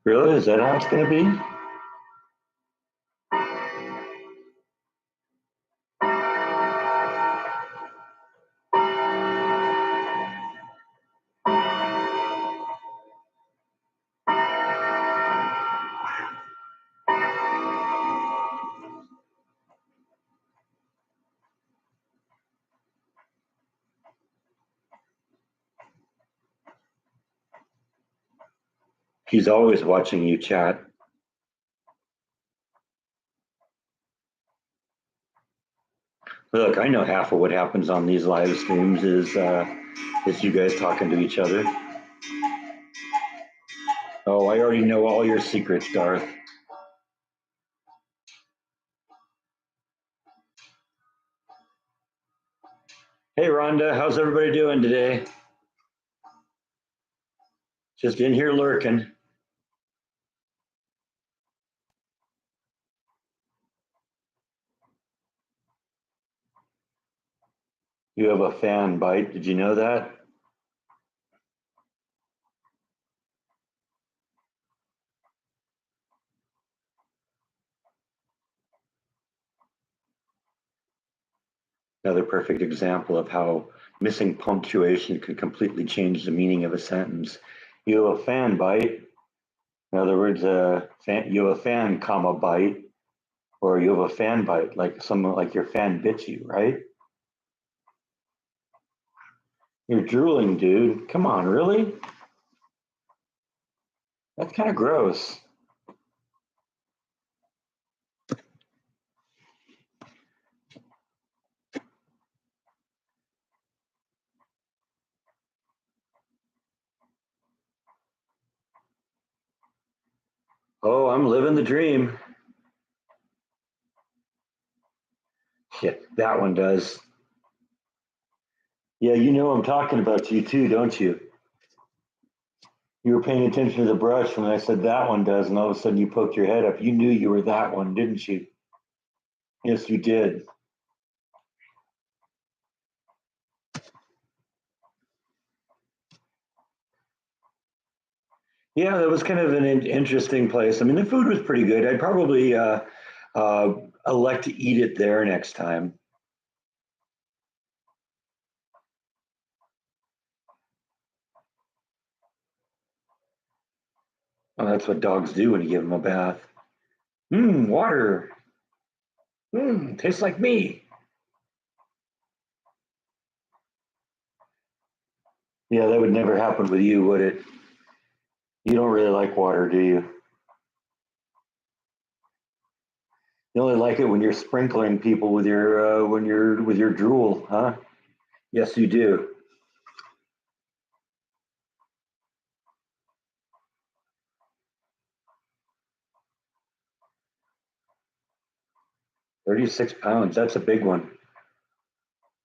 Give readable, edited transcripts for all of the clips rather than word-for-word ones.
Really? Is that how it's going to be? He's always watching you chat. Look, I know half of what happens on these live streams is you guys talking to each other. Oh, I already know all your secrets, Darth. Hey, Rhonda, how's everybody doing today? Just in here lurking. You have a fan bite. Did you know that? Another perfect example of how missing punctuation could completely change the meaning of a sentence. You have a fan bite. In other words, you have a fan, comma, bite, or you have a fan bite, like someone like your fan bit you, right? You're drooling, dude. Come on, really? That's kind of gross. Oh, I'm living the dream. Shit, that one does. Yeah, you know I'm talking about you too, don't you? You were paying attention to the brush when I said that one does, and all of a sudden you poked your head up. You knew you were that one, didn't you? Yes, you did. Yeah, that was kind of an interesting place. I mean, the food was pretty good. I'd probably uh, elect to eat it there next time. Oh, that's what dogs do when you give them a bath. Mmm, water. Mmm, tastes like me. Yeah, that would never happen with you, would it? You don't really like water, do you? You only like it when you're sprinkling people with your when you're with your drool, huh? Yes, you do. 36 pounds. That's a big one.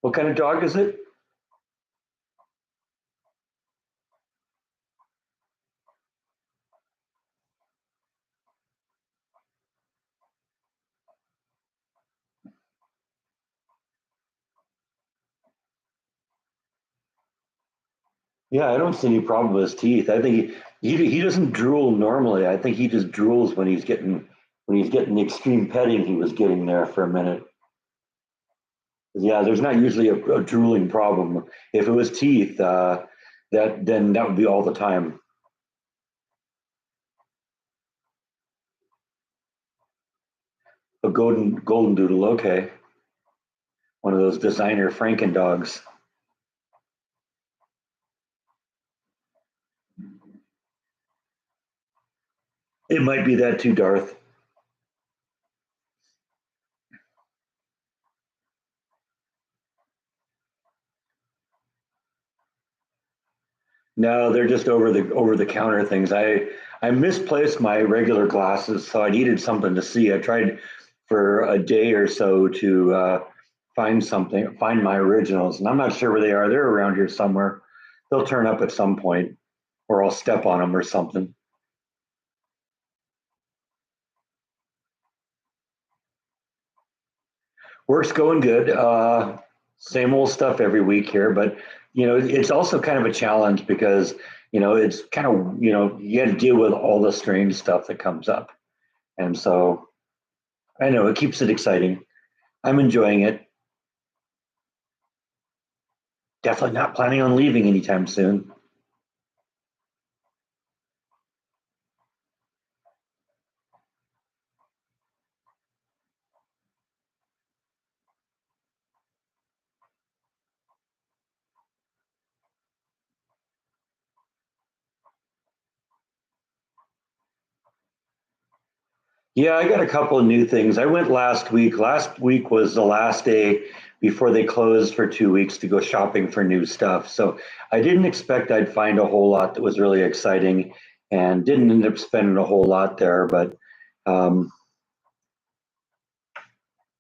What kind of dog is it? Yeah, I don't see any problem with his teeth. I think he doesn't drool normally. I think he just drools when he's getting the extreme petting he was getting there for a minute. Yeah, there's not usually a drooling problem. If it was teeth, that would be all the time. A golden doodle, okay, one of those designer Franken dogs. It might be that too, Darth. No, they're just over the counter things. I misplaced my regular glasses, so I needed something to see. I tried for a day or so to find my originals, and I'm not sure where they are. They're around here somewhere. They'll turn up at some point, or I'll step on them or something. Work's going good. Same old stuff every week here, but it's also kind of a challenge because It's kind of, you got to deal with all the strange stuff that comes up. And so I know it keeps it exciting. I'm enjoying it. Definitely not planning on leaving anytime soon. Yeah, I got a couple of new things. I went last week. Last week was the last day before they closed for 2 weeks to go shopping for new stuff. So I didn't expect I'd find a whole lot that was really exciting and didn't end up spending a whole lot there. But um,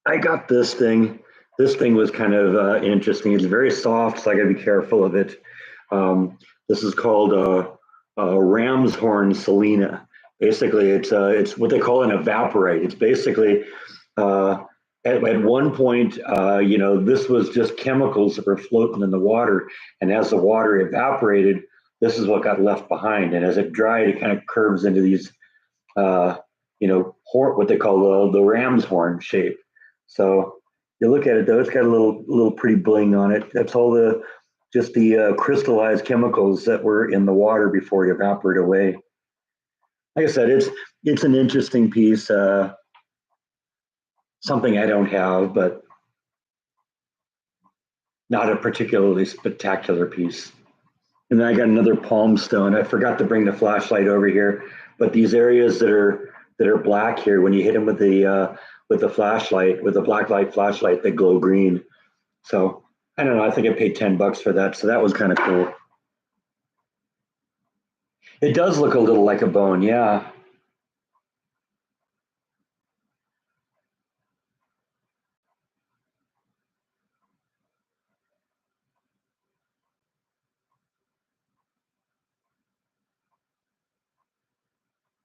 I got this thing. This thing was kind of interesting. It's very soft, so I got to be careful of it. This is called ram's horn Selena. Basically, it's what they call an evaporate. It's basically uh, at one point, this was just chemicals that were floating in the water, and as the water evaporated, this is what got left behind. And as it dried, it kind of curves into these, what they call the ram's horn shape. So you look at it though; it's got a little pretty bling on it. That's all the just the crystallized chemicals that were in the water before it evaporated away. Like I said, it's an interesting piece. Something I don't have, but not a particularly spectacular piece. And then I got another palm stone. I forgot to bring the flashlight over here, but these areas that are black here, when you hit them with the flashlight, with the black light flashlight, they glow green. So I don't know. I think I paid $10 for that, so that was kind of cool. It does look a little like a bone, yeah.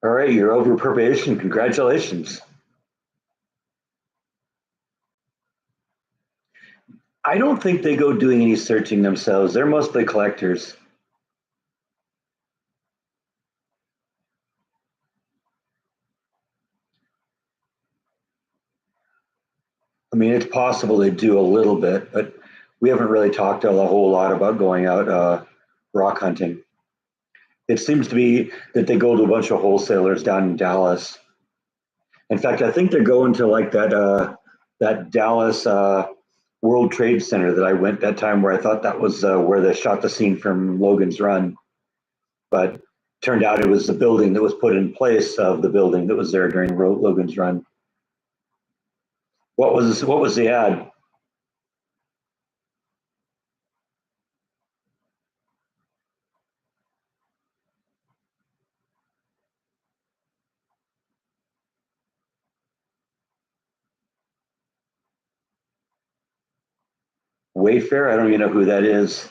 All right, you're over probation. Congratulations. I don't think they go doing any searching themselves. They're mostly collectors. I mean, it's possible they do a little bit, but we haven't really talked a whole lot about going out rock hunting. It seems to be that they go to a bunch of wholesalers down in Dallas. In fact, I think they're going to like that Dallas World Trade Center that I went that time, where I thought that was where they shot the scene from Logan's Run, but turned out it was the building that was put in place of the building that was there during Logan's Run. What was the ad? Wayfair? I don't even know who that is.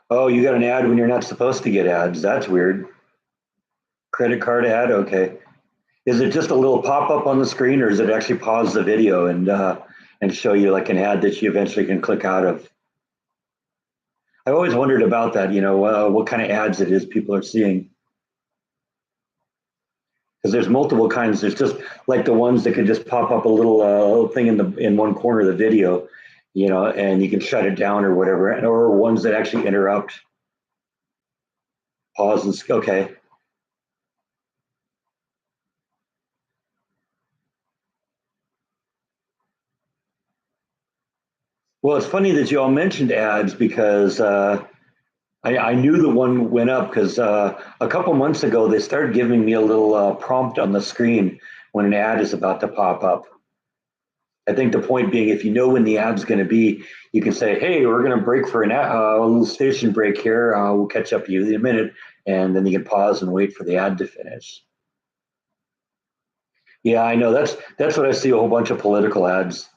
Oh, you got an ad when you're not supposed to get ads. That's weird. Credit card ad? Okay. Is it just a little pop up on the screen, or does it actually pause the video and show you like an ad that you eventually can click out of? I always wondered about that. What kind of ads it is people are seeing, because there's multiple kinds. There's just like the ones that can just pop up a little thing in one corner of the video, and you can shut it down or whatever, or ones that actually interrupt, pause, and okay. Well, it's funny that you all mentioned ads, because I knew the one went up because a couple months ago they started giving me a little prompt on the screen when an ad is about to pop up. I think the point being, if you know when the ad's going to be, you can say, "Hey, we're going to break for a little station break here. We'll catch up to you in a minute," and then you can pause and wait for the ad to finish. Yeah, I know. That's what I see a whole bunch of political ads.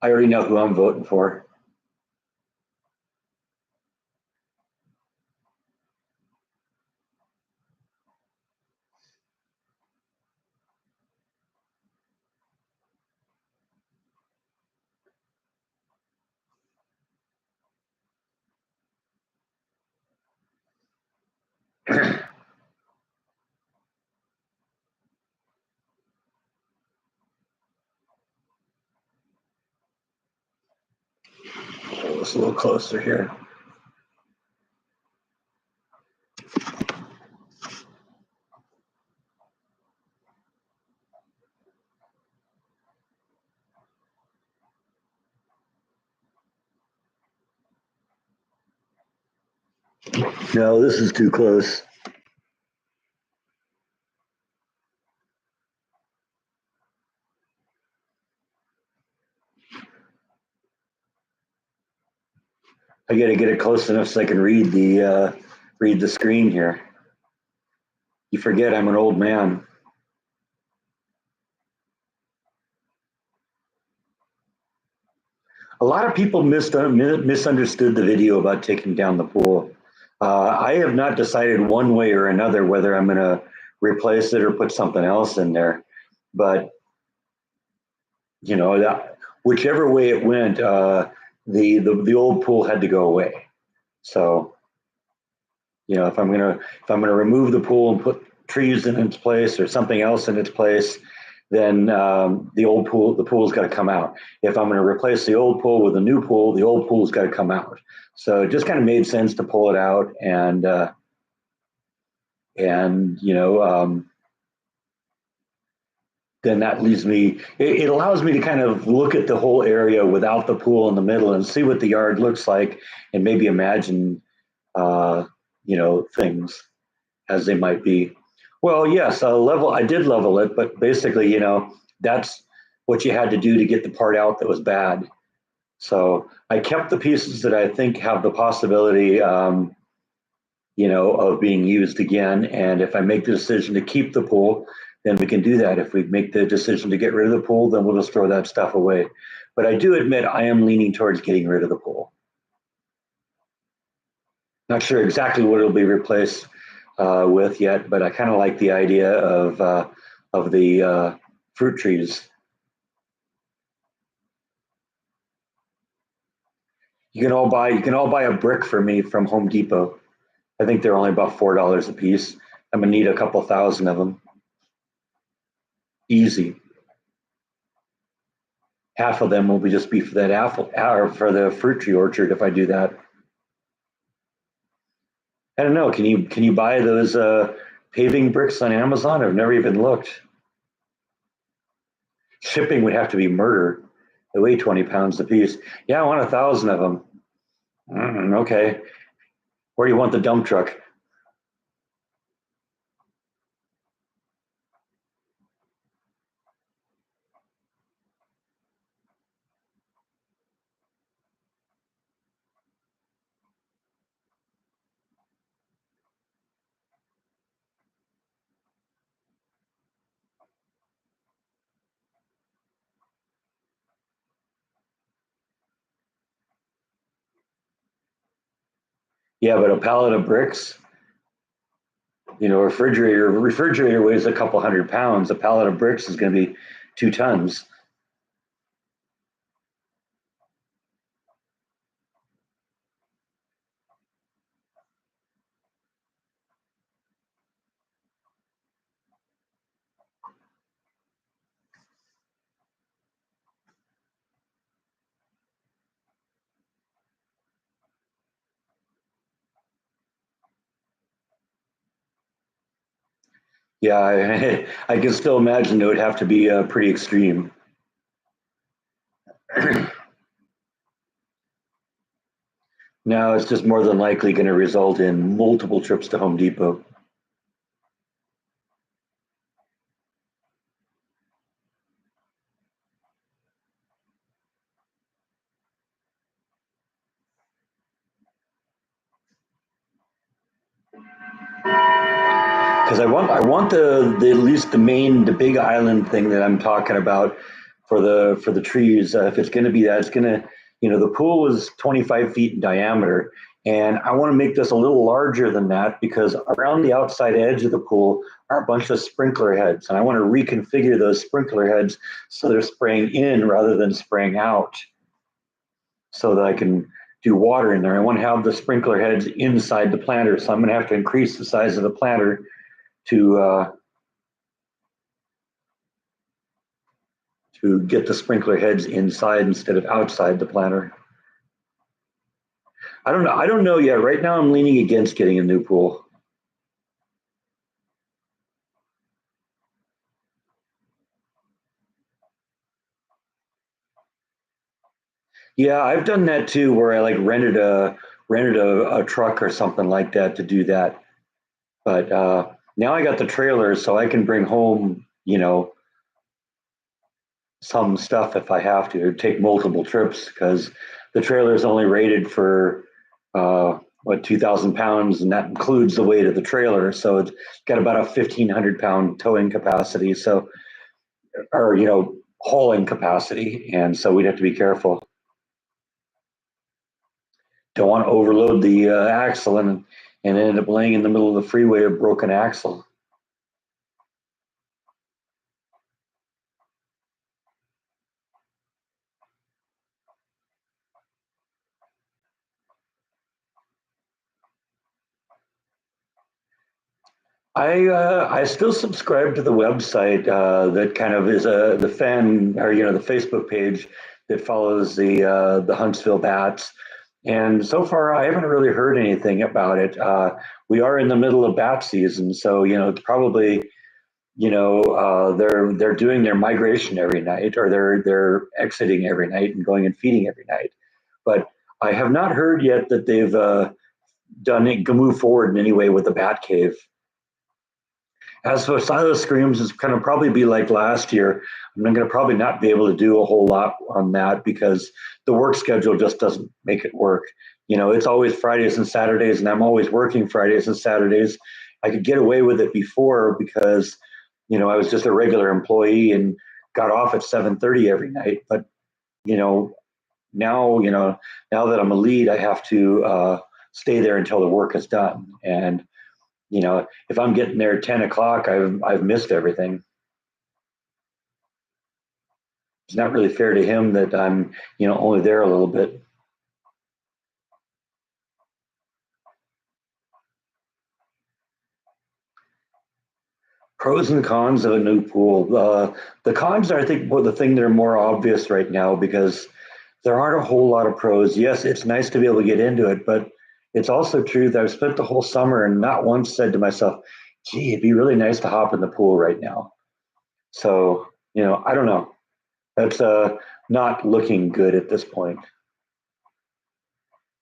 I already know who I'm voting for. Pull this a little closer here. No, this is too close. I got to get it close enough so I can read the screen here. You forget I'm an old man. A lot of people misunderstood the video about taking down the pool. I have not decided one way or another whether I'm going to replace it or put something else in there. But you know, whichever way it went, the old pool had to go away. So you know, if I'm gonna remove the pool and put trees in its place or something else in its place, then the pool's got to come out. If I'm going to replace the old pool with a new pool, the old pool's got to come out. So it just kind of made sense to pull it out, and you know, then that leaves me. It allows me to kind of look at the whole area without the pool in the middle and see what the yard looks like, and maybe imagine, you know, things as they might be. Well, yes, I did level it, but basically, you know, that's what you had to do to get the part out that was bad. So I kept the pieces that I think have the possibility, you know, of being used again. And if I make the decision to keep the pool, then we can do that. If we make the decision to get rid of the pool, then we'll just throw that stuff away. But I do admit I am leaning towards getting rid of the pool. Not sure exactly what it'll be replaced with yet, but I kind of like the idea of the fruit trees. You can all buy a brick for me from Home Depot. I think they're only about $4 a piece. I'm gonna need a couple thousand of them. Easy. Half of them will be just be for that apple or for the fruit tree orchard if I do that. I don't know. Can you buy those paving bricks on Amazon? I've never even looked. Shipping would have to be murder. They weigh 20 pounds a piece. Yeah, I want 1,000 of them. Okay. Where do you want the dump truck? Yeah, but a pallet of bricks, you know, refrigerator weighs a couple 100 pounds. A pallet of bricks is going to be 2 tons. Yeah, I can still imagine it would have to be pretty extreme. Now it's just more than likely going to result in multiple trips to Home Depot. Because I want the at least the big island thing that I'm talking about for the trees. If it's going to be that, it's going to, you know, the pool is 25 feet in diameter, and I want to make this a little larger than that because around the outside edge of the pool are a bunch of sprinkler heads, and I want to reconfigure those sprinkler heads so they're spraying in rather than spraying out, so that I can do water in there. I want to have the sprinkler heads inside the planter, so I'm going to have to increase the size of the planter to get the sprinkler heads inside instead of outside the planter. I don't know. I don't know yet. Right now, I'm leaning against getting a new pool. Yeah, I've done that too, where I like rented a truck or something like that to do that. But now I got the trailer, so I can bring home, some stuff if I have to, take multiple trips because the trailer is only rated for 2,000 pounds, and that includes the weight of the trailer. So it's got about a 1,500 pound towing capacity. So, or hauling capacity, and so we'd have to be careful. Don't want to overload the axle and end up laying in the middle of the freeway a broken axle. I still subscribe to the website that kind of is the fan, or the Facebook page that follows the Huntsville Bats. And so far, I haven't really heard anything about it. We are in the middle of bat season, so it's probably they're doing their migration every night, or they're exiting every night and going and feeding every night. But I have not heard yet that they've done it, move forward in any way with the bat cave. As for Silent Screams, it's going to probably be like last year. I'm going to probably not be able to do a whole lot on that because the work schedule just doesn't make it work. It's always Fridays and Saturdays, and I'm always working Fridays and Saturdays. I could get away with it before because, I was just a regular employee and got off at 7:30 every night. But, you know, now that I'm a lead, I have to stay there until the work is done. And if I'm getting there at 10 o'clock, I've missed everything. It's not really fair to him that I'm, only there a little bit. Pros and cons of a new pool. The cons are, I think, the thing that are more obvious right now because there aren't a whole lot of pros. Yes, it's nice to be able to get into it, but it's also true that I've spent the whole summer and not once said to myself, gee, it'd be really nice to hop in the pool right now. So, I don't know. That's not looking good at this point.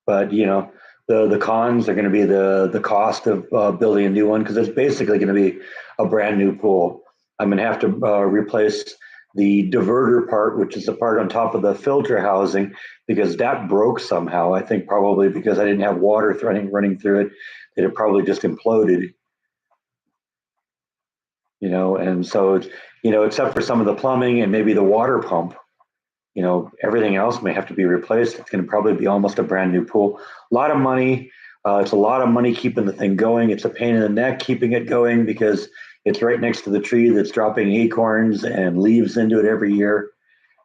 But the cons are going to be the cost of building a new one because it's basically going to be a brand new pool. I'm going to have to replace the diverter part, which is the part on top of the filter housing, because that broke somehow. I think probably because I didn't have water running through it, it probably just imploded. And so except for some of the plumbing and maybe the water pump, everything else may have to be replaced. It's going to probably be almost a brand new pool. A lot of money. It's a lot of money keeping the thing going. It's a pain in the neck keeping it going because it's right next to the tree that's dropping acorns and leaves into it every year.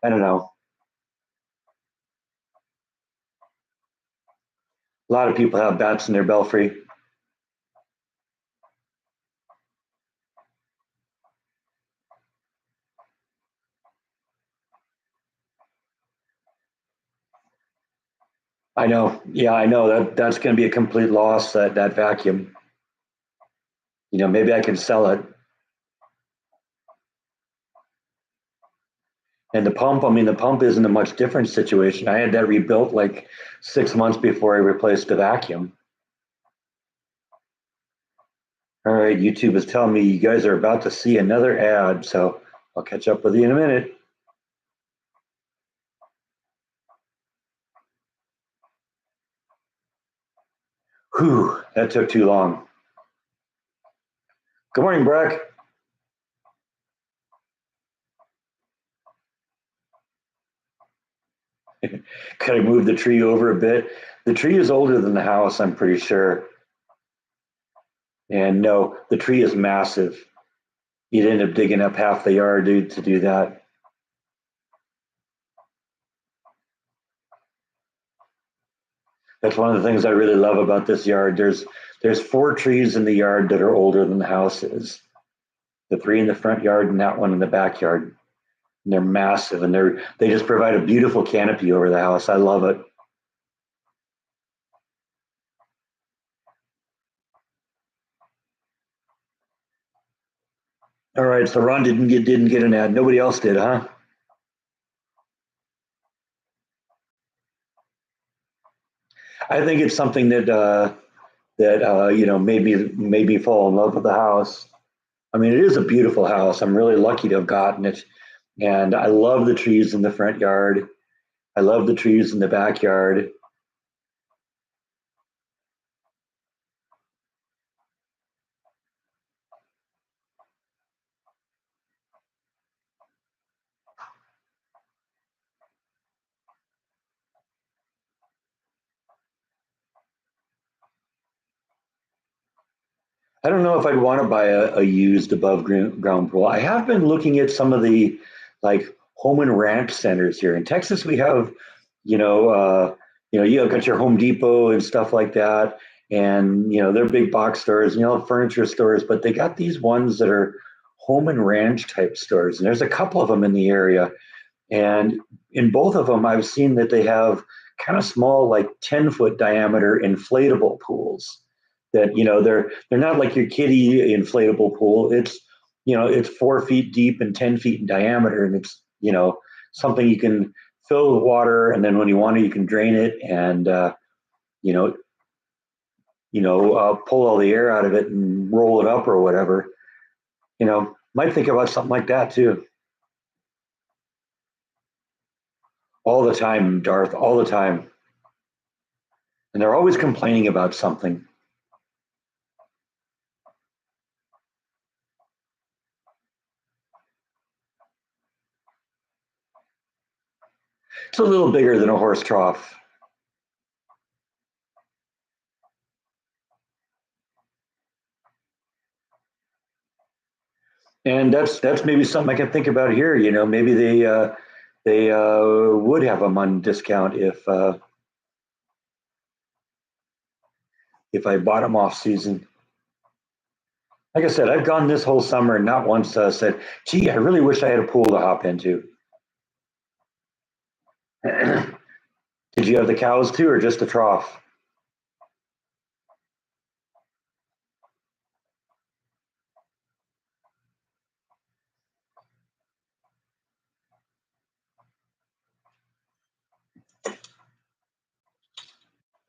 I don't know. A lot of people have bats in their belfry. I know. Yeah, I know that's going to be a complete loss. That vacuum. Maybe I can sell it. And the pump, I mean, the pump isn't a much different situation. I had that rebuilt like 6 months before I replaced the vacuum. All right, YouTube is telling me you guys are about to see another ad, so I'll catch up with you in a minute. Whew, that took too long. Good morning, Breck. Could I move the tree over a bit? The tree is older than the house, I'm pretty sure. And no, the tree is massive. You'd end up digging up half the yard, dude, to do that. That's one of the things I really love about this yard. There's four trees in the yard that are older than the house is. The three in the front yard and that one in the backyard. And they're massive and they just provide a beautiful canopy over the house. I love it. All right, so Ron didn't get an ad. Nobody else did, huh? I think it's something that made me fall in love with the house. I mean, it is a beautiful house. I'm really lucky to have gotten it, and I love the trees in the front yard. I love the trees in the backyard. I don't know if I'd want to buy a used above ground pool. I have been looking at some of the like home and ranch centers here in Texas. We have, you know, you got your Home Depot and stuff like that, and they're big box stores, furniture stores, but they got these ones that are home and ranch type stores, and there's a couple of them in the area, and in both of them, I've seen that they have kind of small, like 10-foot diameter inflatable pools. That they're not like your kiddie inflatable pool. It's 4 feet deep and 10 feet in diameter, and it's something you can fill with water, and then when you want to, you can drain it and you know pull all the air out of it and roll it up or whatever. Might think about something like that too. All the time, Darth, all the time. And they're always complaining about something. It's a little bigger than a horse trough. And that's maybe something I can think about here. Maybe they would have them on discount if I bought them off season. Like I said, I've gone this whole summer and not once said, "Gee, I really wish I had a pool to hop into." Did you have the cows too, or just the trough?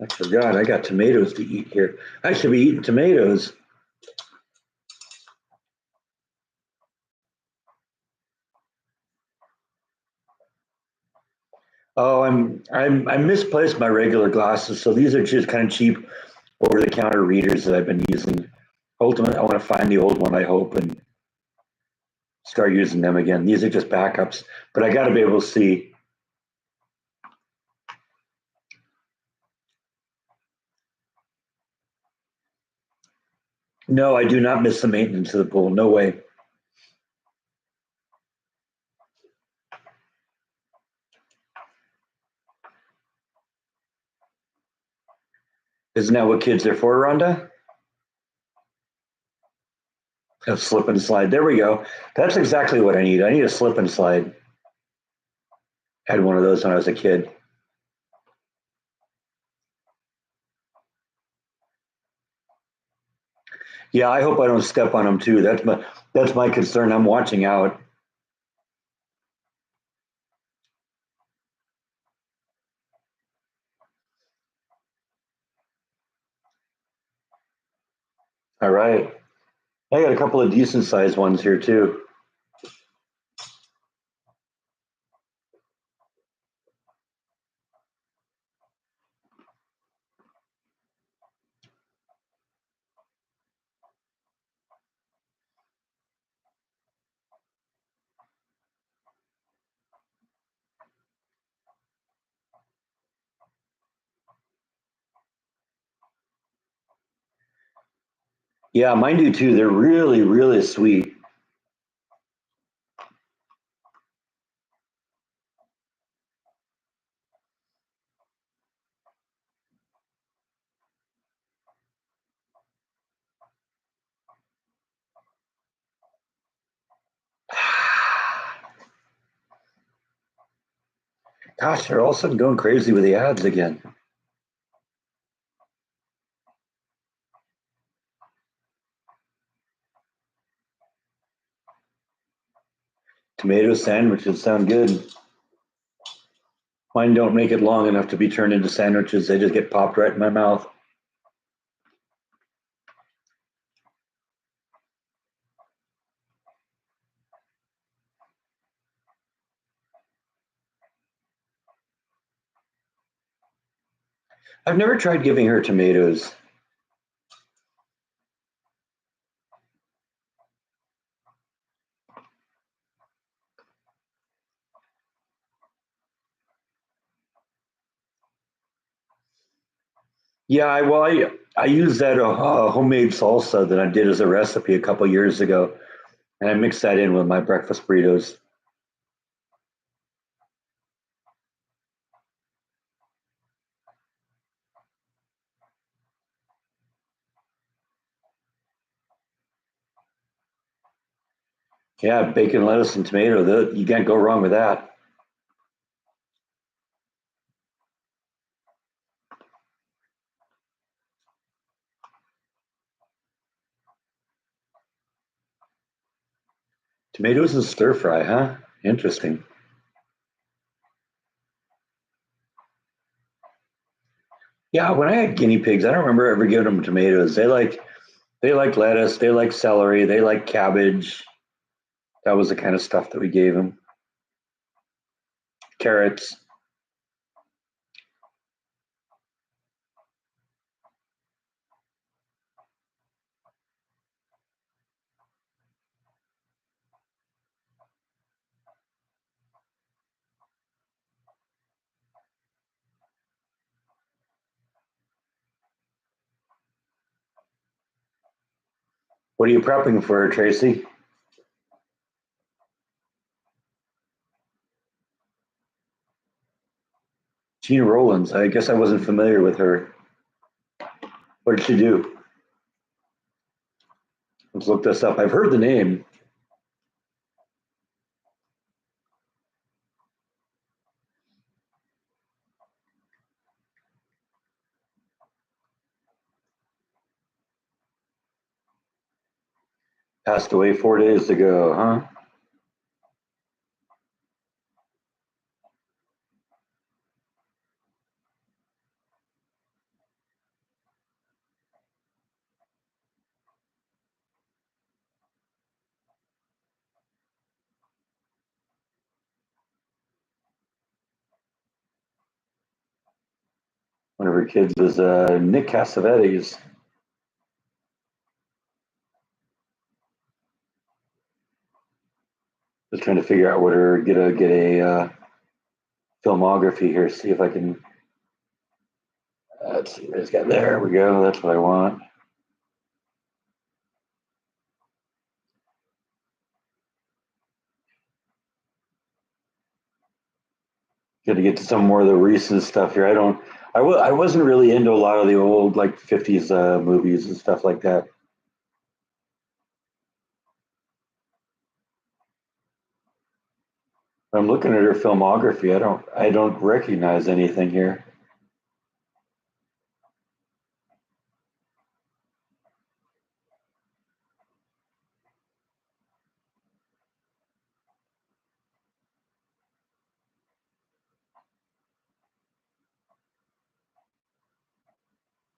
I forgot. I got tomatoes to eat here. I should be eating tomatoes. Oh, I misplaced my regular glasses, so these are just kind of cheap over the counter readers that I've been using. Ultimately, I want to find the old one, I hope, and start using them again. These are just backups, but I got to be able to see. No, I do not miss the maintenance of the pool. No way. Isn't that what kids are for, Rhonda? A slip and slide. There we go. That's exactly what I need. I need a slip and slide. Had one of those when I was a kid. Yeah, I hope I don't step on them too. That's my concern. I'm watching out. All right. I got a couple of decent sized ones here too. Yeah, mine do too. They're really, really sweet. Gosh, they're all of a sudden going crazy with the ads again. Tomato sandwiches sound good. Mine don't make it long enough to be turned into sandwiches. They just get popped right in my mouth. I've never tried giving her tomatoes. I used that homemade salsa that I did as a recipe a couple years ago, and I mixed that in with my breakfast burritos. Yeah, bacon, lettuce, and tomato. You can't go wrong with that. Tomatoes and stir fry, huh? Interesting. Yeah, when I had guinea pigs, I don't remember ever giving them tomatoes. They like lettuce, they like celery, they like cabbage. That was the kind of stuff that we gave them. Carrots. What are you prepping for, Tracy? Gina Rowlands. I guess I wasn't familiar with her. What did she do? Let's look this up. I've heard the name. Passed away 4 days ago, huh? One of her kids is Nick Cassavetes. Just trying to figure out what her get a filmography here. See if I can. Let's see what it's got. There we go. That's what I want. Got to get to some more of the recent stuff here. I don't. I wasn't really into a lot of the old like 50s movies and stuff like that. I'm looking at her filmography. I don't recognize anything here.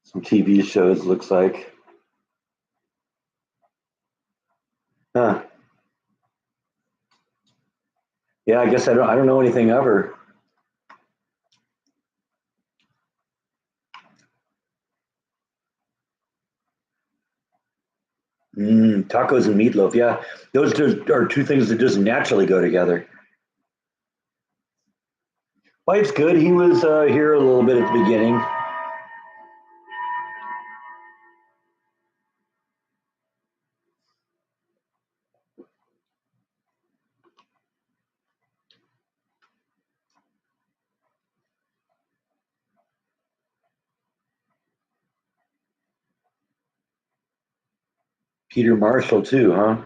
Some TV shows looks like. Huh. Yeah, I guess I don't know anything of her. Tacos and meatloaf. Yeah, those just are two things that just naturally go together. Life's good. He was here a little bit at the beginning. Peter Marshall too, huh?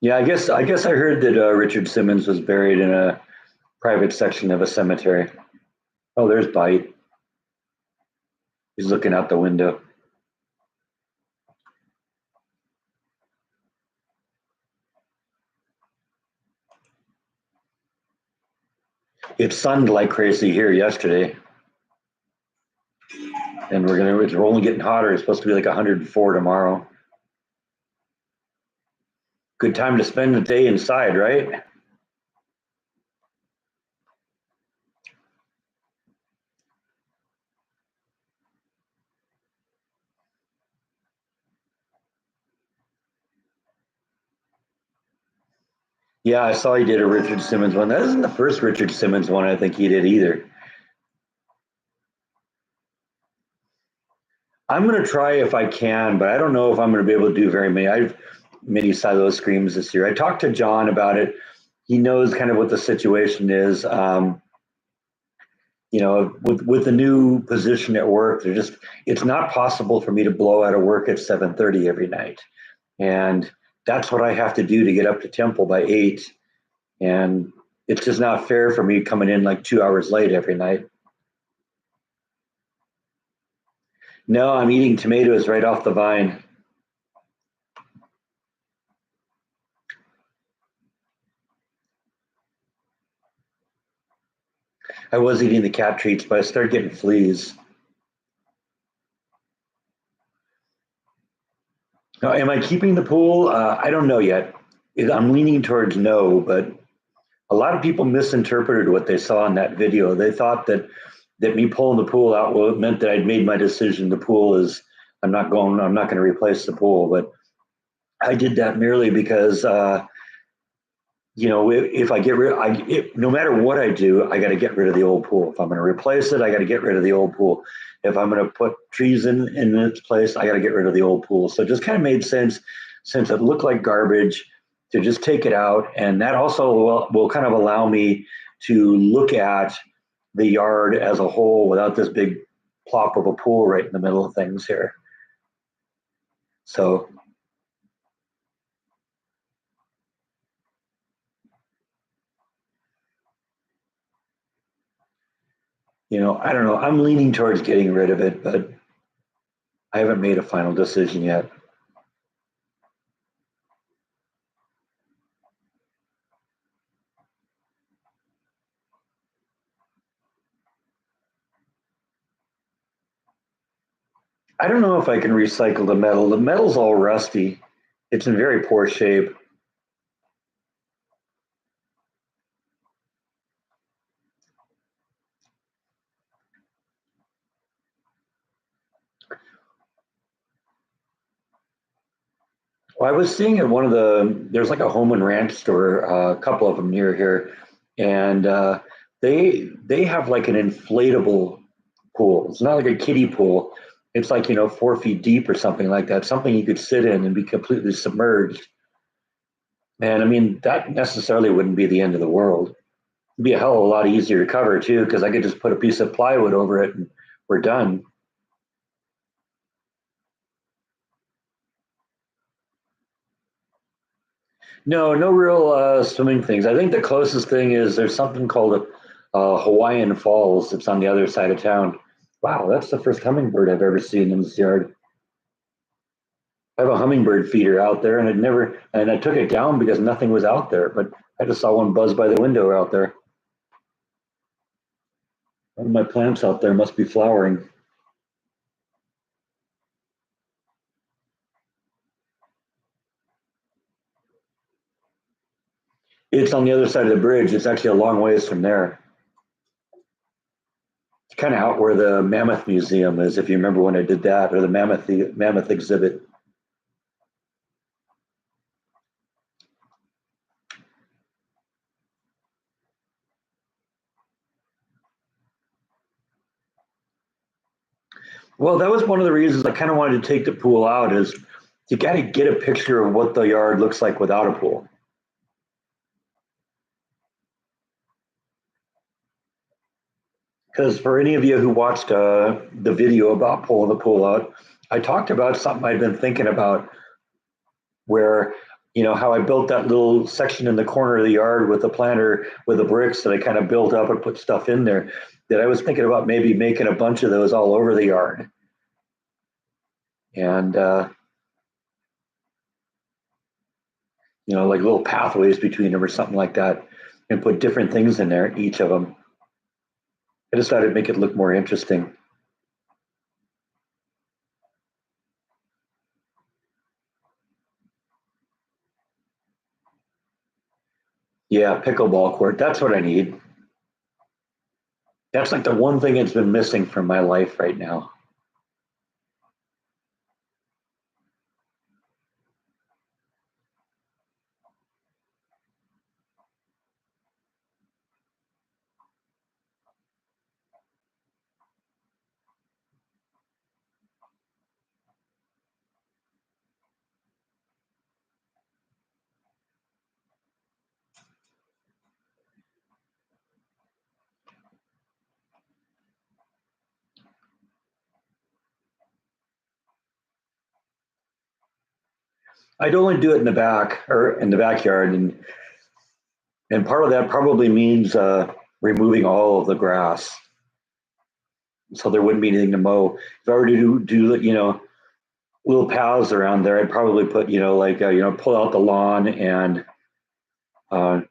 Yeah, I guess I heard that Richard Simmons was buried in a private section of a cemetery. Oh, there's Bite. He's looking out the window. It sunned like crazy here yesterday, and it's only getting hotter. It's supposed to be like 104 tomorrow. Good time to spend the day inside, right? Yeah, I saw he did a Richard Simmons one. That isn't the first Richard Simmons one I think he did either. I'm going to try if I can, but I don't know if I'm going to be able to do very many. I've many silo screams this year. I talked to John about it. He knows kind of what the situation is. With the new position at work, it's not possible for me to blow out of work at 7:30 every night, and that's what I have to do to get up to Temple by 8. And it's just not fair for me coming in like 2 hours late every night. No, I'm eating tomatoes right off the vine. I was eating the cat treats, but I started getting fleas. Now, am I keeping the pool? I don't know yet. I'm leaning towards no, but a lot of people misinterpreted what they saw in that video. They thought that me pulling the pool out, well, it meant that I'd made my decision. The pool is, I'm not going to replace the pool. But I did that merely because if I get rid, no matter what I do, I got to get rid of the old pool. If I'm going to replace it, I got to get rid of the old pool. If I'm going to put trees in its place, I got to get rid of the old pool. So it just kind of made sense, since it looked like garbage, to just take it out, and that also will kind of allow me to look at the yard as a whole without this big plop of a pool right in the middle of things here. So I don't know. I'm leaning towards getting rid of it, but I haven't made a final decision yet. I don't know if I can recycle the metal. The metal's all rusty. It's in very poor shape. Well, I was seeing at there's like a home and ranch store, a couple of them near here, and they have like an inflatable pool. It's not like a kiddie pool. It's like 4 feet deep or something like that. Something you could sit in and be completely submerged. And I mean, that necessarily wouldn't be the end of the world. It'd be a hell of a lot easier to cover too, because I could just put a piece of plywood over it and we're done. No, no real swimming things. I think the closest thing is there's something called a Hawaiian Falls. It's on the other side of town. Wow, that's the first hummingbird I've ever seen in this yard. I have a hummingbird feeder out there, and I took it down because nothing was out there. But I just saw one buzz by the window out there. One of my plants out there must be flowering. It's on the other side of the bridge. It's actually a long ways from there. It's kind of out where the Mammoth Museum is, if you remember when I did that, or the Mammoth exhibit. Well, that was one of the reasons I kind of wanted to take the pool out. Is you got to get a picture of what the yard looks like without a pool. Because for any of you who watched the video about pulling the pool out, I talked about something I'd been thinking about, where how I built that little section in the corner of the yard with the planter with the bricks that I kind of built up and put stuff in there, that I was thinking about maybe making a bunch of those all over the yard. And, like little pathways between them or something like that, and put different things in there, each of them. I just thought it'd make it look more interesting. Yeah, pickleball court. That's what I need. That's like the one thing that's been missing from my life right now. I'd only do it in the back or in the backyard, and part of that probably means removing all of the grass, so there wouldn't be anything to mow. If I were to do little paths around there, I'd probably put like pull out the lawn and uh,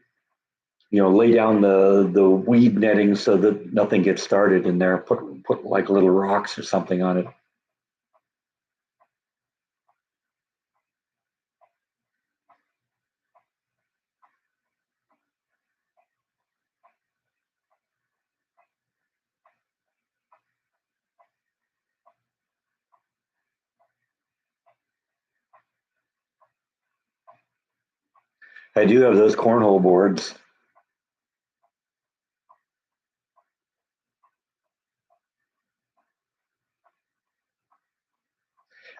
lay down the weed netting so that nothing gets started in there. Put like little rocks or something on it. I do have those cornhole boards.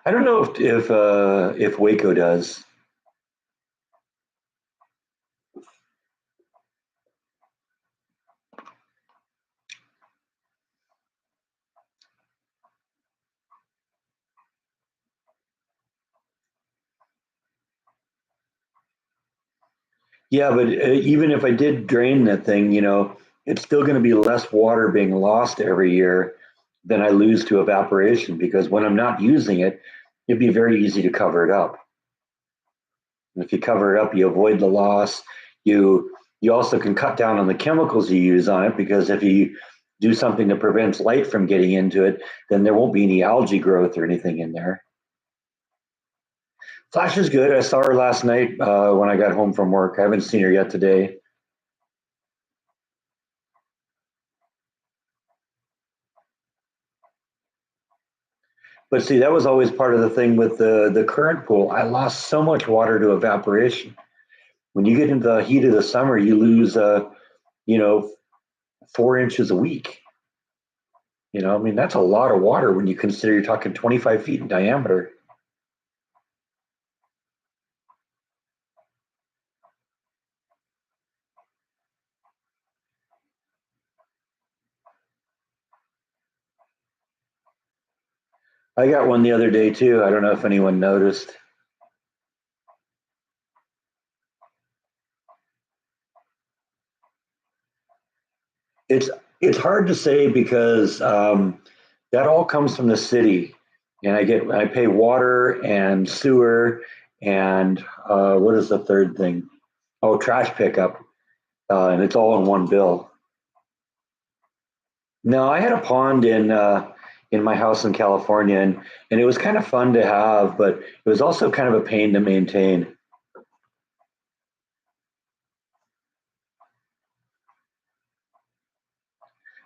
I don't know if Waco does. Yeah, but even if I did drain that thing, it's still going to be less water being lost every year than I lose to evaporation, because when I'm not using it, it'd be very easy to cover it up. And if you cover it up, you avoid the loss. You also can cut down on the chemicals you use on it, because if you do something that prevents light from getting into it, then there won't be any algae growth or anything in there. Flash is good. I saw her last night when I got home from work. I haven't seen her yet today. But see, that was always part of the thing with the current pool. I lost so much water to evaporation. When you get into the heat of the summer, you lose, you know, 4 inches a week. I mean, that's a lot of water when you consider you're talking 25 feet in diameter. I got one the other day too. I don't know if anyone noticed. It's it's hard to say because that all comes from the city, and I pay water and sewer and what is the third thing? Oh, trash pickup, and it's all in one bill. No, I had a pond in my house in California, and it was kind of fun to have, but it was also kind of a pain to maintain.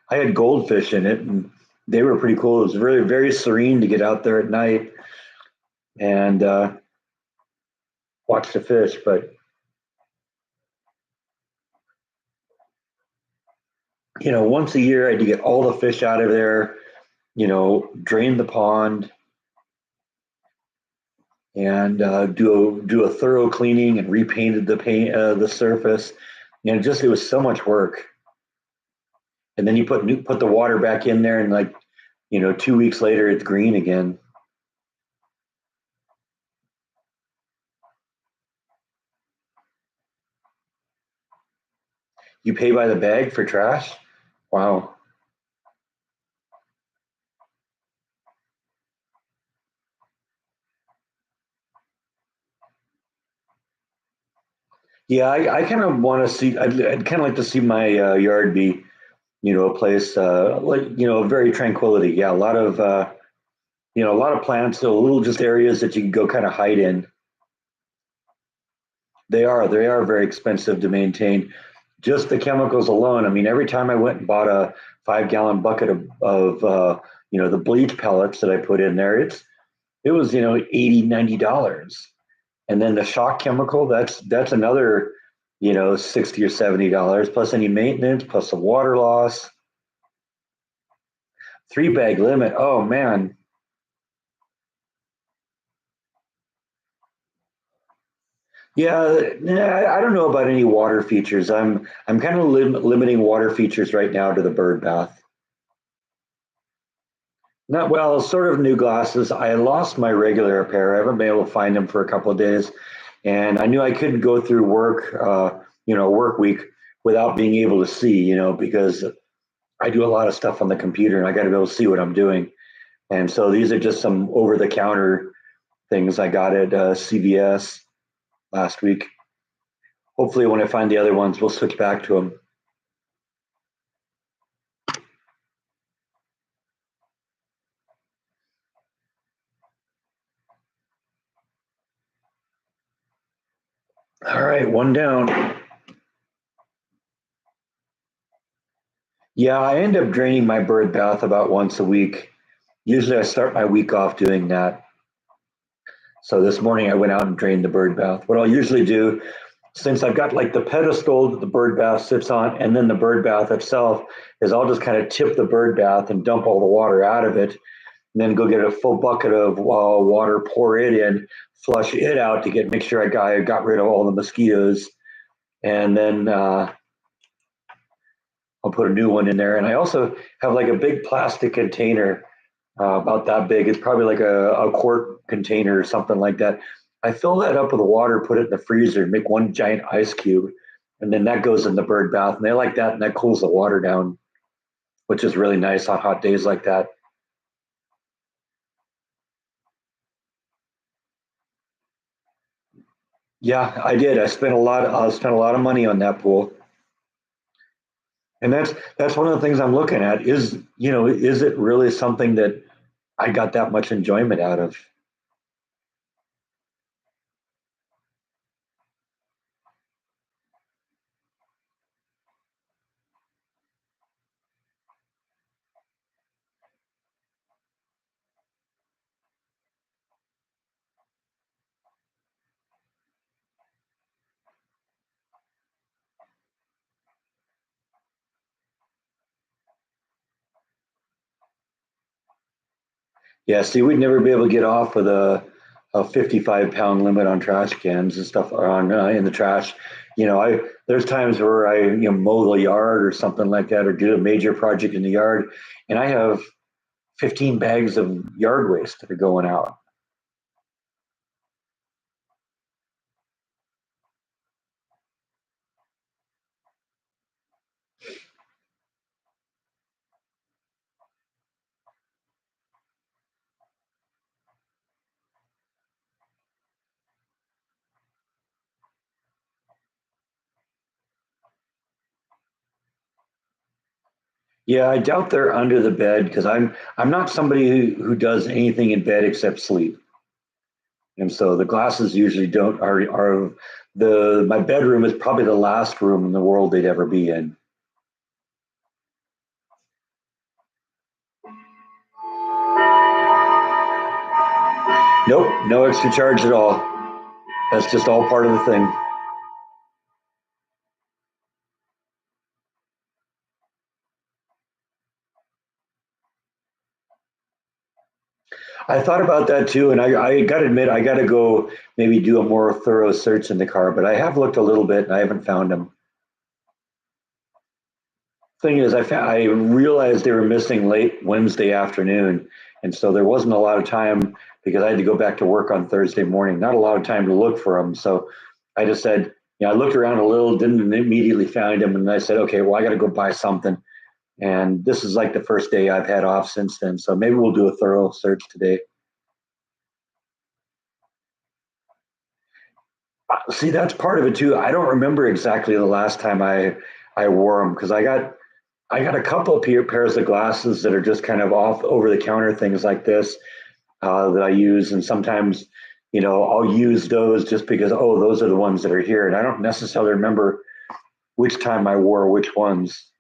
I had goldfish in it, and they were pretty cool. It was really very serene to get out there at night and watch the fish. But once a year, I had to get all the fish out of there. Drain the pond and do a thorough cleaning and repainted the surface. And it was so much work. And then you put the water back in there, and like 2 weeks later, it's green again. You pay by the bag for trash? Wow. Yeah, I kind of want to see. I'd kind of like to see my yard be, a place like very tranquility. Yeah, a lot of a lot of plants, so little just areas that you can go kind of hide in. They are very expensive to maintain. Just the chemicals alone. I mean, every time I went and bought a 5 gallon bucket of the bleach pellets that I put in there, it was 80 $90. And then the shock chemical, that's another 60 or $70 plus any maintenance plus the water loss. 3 bag limit. Oh man. Yeah, I don't know about any water features. I'm kind of limiting water features right now to the bird bath. Not well, sort of new glasses. I lost my regular pair. I haven't been able to find them for a couple of days, and I knew I couldn't go through work week without being able to see, because I do a lot of stuff on the computer and I got to be able to see what I'm doing. And so these are just some over the counter things I got at CVS last week. Hopefully, when I find the other ones, we'll switch back to them. All right, one down. Yeah, I end up draining my bird bath about once a week. Usually, I start my week off doing that. So this morning, I went out and drained the bird bath. What I'll usually do, since I've got like the pedestal that the bird bath sits on, and then the bird bath itself, is I'll just kind of tip the bird bath and dump all the water out of it, and then go get a full bucket of water, pour it in, flush it out to make sure I got rid of all the mosquitoes, and then I'll put a new one in there. And I also have like a big plastic container, about that big. It's probably like a quart container or something like that. I fill that up with water, put it in the freezer, make one giant ice cube, and then that goes in the bird bath. And they like that, and that cools the water down, which is really nice on hot days like that. Yeah, I did. I spent a lot of money on that pool. And that's one of the things I'm looking at is, is it really something that I got that much enjoyment out of? Yeah, see, we'd never be able to get off with a 55 pound limit on trash cans and stuff on in the trash. There's times where I mow the yard or something like that, or do a major project in the yard, and I have 15 bags of yard waste that are going out. Yeah, I doubt they're under the bed because I'm not somebody who does anything in bed except sleep. And so the glasses usually don't are the my bedroom is probably the last room in the world they'd ever be in. Nope, no extra charge at all. That's just all part of the thing. I thought about that too, and I got to admit I got to go maybe do a more thorough search in the car, but I have looked a little bit and I haven't found them. Thing is, I realized they were missing late Wednesday afternoon, and so there wasn't a lot of time because I had to go back to work on Thursday morning. Not a lot of time to look for them, so I just said, Yeah, I looked around a little, didn't immediately find him, and I said, okay, well, I got to go buy something. And this is like the first day I've had off since then, so maybe we'll do a thorough search today. See, that's part of it too. I don't remember exactly the last time I wore them because I got a couple of pairs of glasses that are just kind of off over the counter things like this that I use, and sometimes I'll use those just because those are the ones that are here, and I don't necessarily remember which time I wore which ones.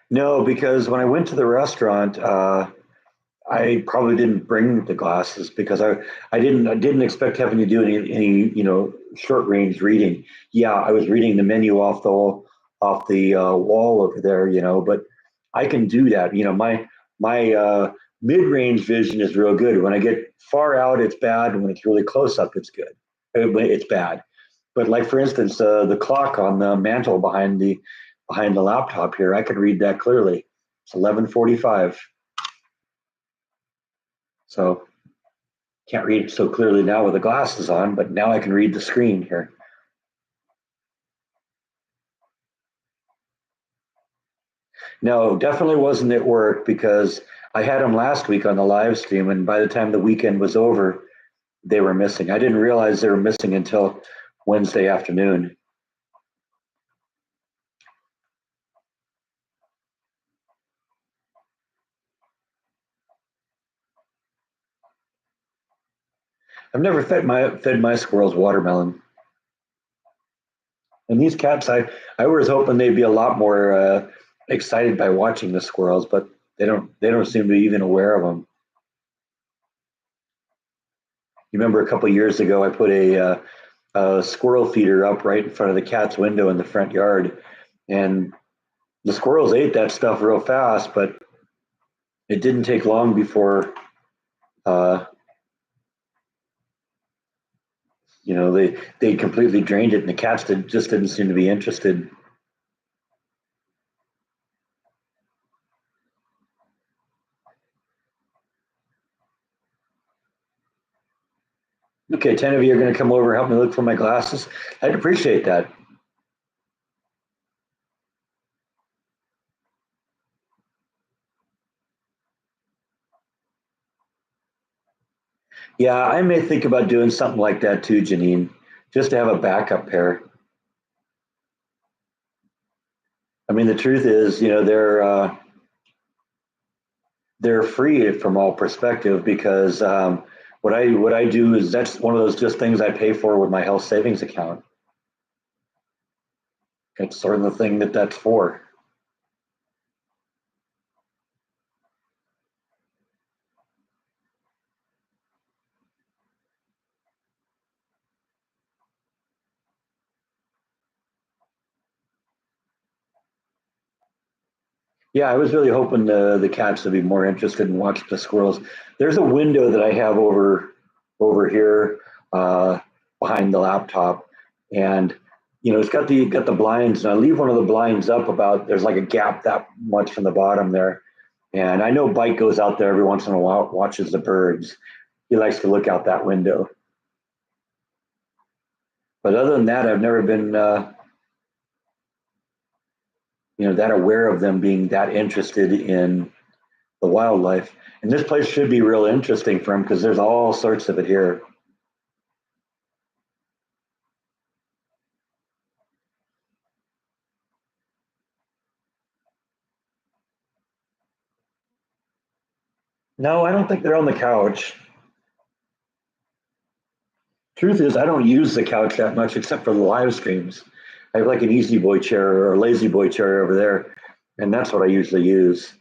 No, because when I went to the restaurant, I probably didn't bring the glasses because I didn't expect having to do any short range reading. Yeah, I was reading the menu off the wall over there, but I can do that. My mid range vision is real good. When I get far out, it's bad. When it's really close up, it's good. It's bad. But like for instance, the clock on the mantle behind the laptop here, I could read that clearly. It's 11:45. So can't read it so clearly now with the glasses on, but now I can read the screen here. No, definitely wasn't at work because I had them last week on the live stream, and by the time the weekend was over, they were missing. I didn't realize they were missing until Wednesday afternoon. I've never fed my squirrels watermelon, and these cats, I was hoping they'd be a lot more excited by watching the squirrels, but they don't seem to be even aware of them. You remember a couple of years ago, I put a squirrel feeder up right in front of the cat's window in the front yard, and the squirrels ate that stuff real fast, but it didn't take long before uh, they completely drained it, and the cats just didn't seem to be interested. Okay, 10 of you are going to come over and help me look for my glasses. I'd appreciate that. Yeah, I may think about doing something like that too, Janine, just to have a backup pair. I mean, the truth is, they're free from all perspective because what I do is that's one of those just things I pay for with my health savings account. It's sort of the thing that's for. Yeah, I was really hoping the cats would be more interested in watching the squirrels. There's a window that I have over here uh, behind the laptop, and it's got the blinds, and I leave one of the blinds up about there's like a gap that much from the bottom there, and I know Bike goes out there every once in a while, watches the birds. He likes to look out that window, but other than that, I've never been that aware of them being that interested in the wildlife. And this place should be real interesting for him because there's all sorts of it here. No, I don't think they're on the couch. Truth is, I don't use the couch that much except for the live streams. I have like an easy boy chair or a lazy boy chair over there, and that's what I usually use.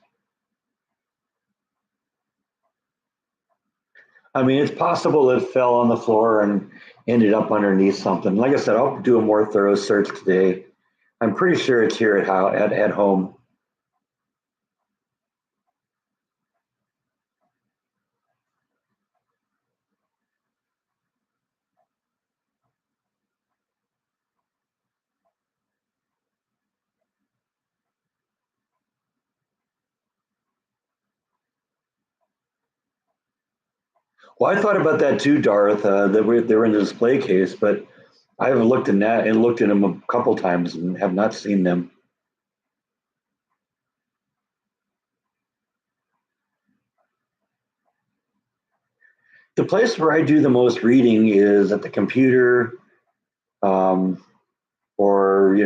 I mean, it's possible it fell on the floor and ended up underneath something. Like I said, I'll do a more thorough search today. I'm pretty sure it's here at home. Well, I thought about that too, Darth. They were in the display case, but I have looked in that and looked at them a couple times and have not seen them. The place where I do the most reading is at the computer, um, or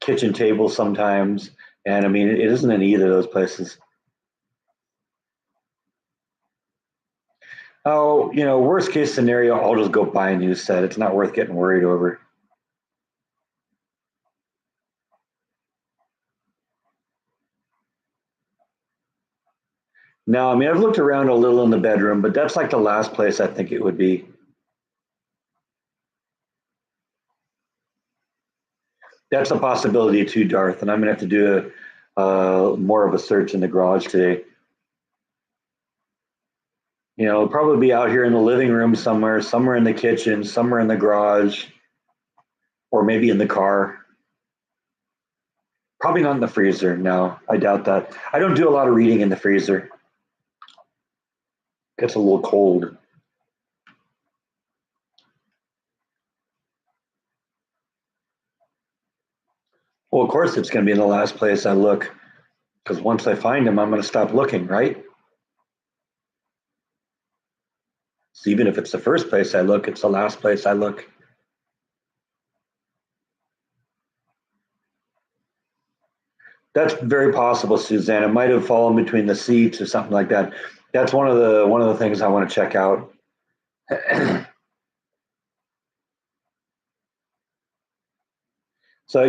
kitchen table sometimes. And I mean, it isn't in either of those places. Oh, worst case scenario, I'll just go buy a new set. It's not worth getting worried over. No, I mean, I've looked around a little in the bedroom, but that's like the last place I think it would be. That's a possibility too, Darth. And I'm gonna have to do more of a search in the garage today. It'll probably be out here in the living room somewhere, somewhere in the kitchen, somewhere in the garage, or maybe in the car. Probably not in the freezer. No, I doubt that. I don't do a lot of reading in the freezer. It gets a little cold. Well, of course, it's going to be in the last place I look because once I find them, I'm going to stop looking, right? So even if it's the first place I look, it's the last place I look. That's very possible, Suzanne. It might have fallen between the seats or something like that. That's one of the things I want to check out. So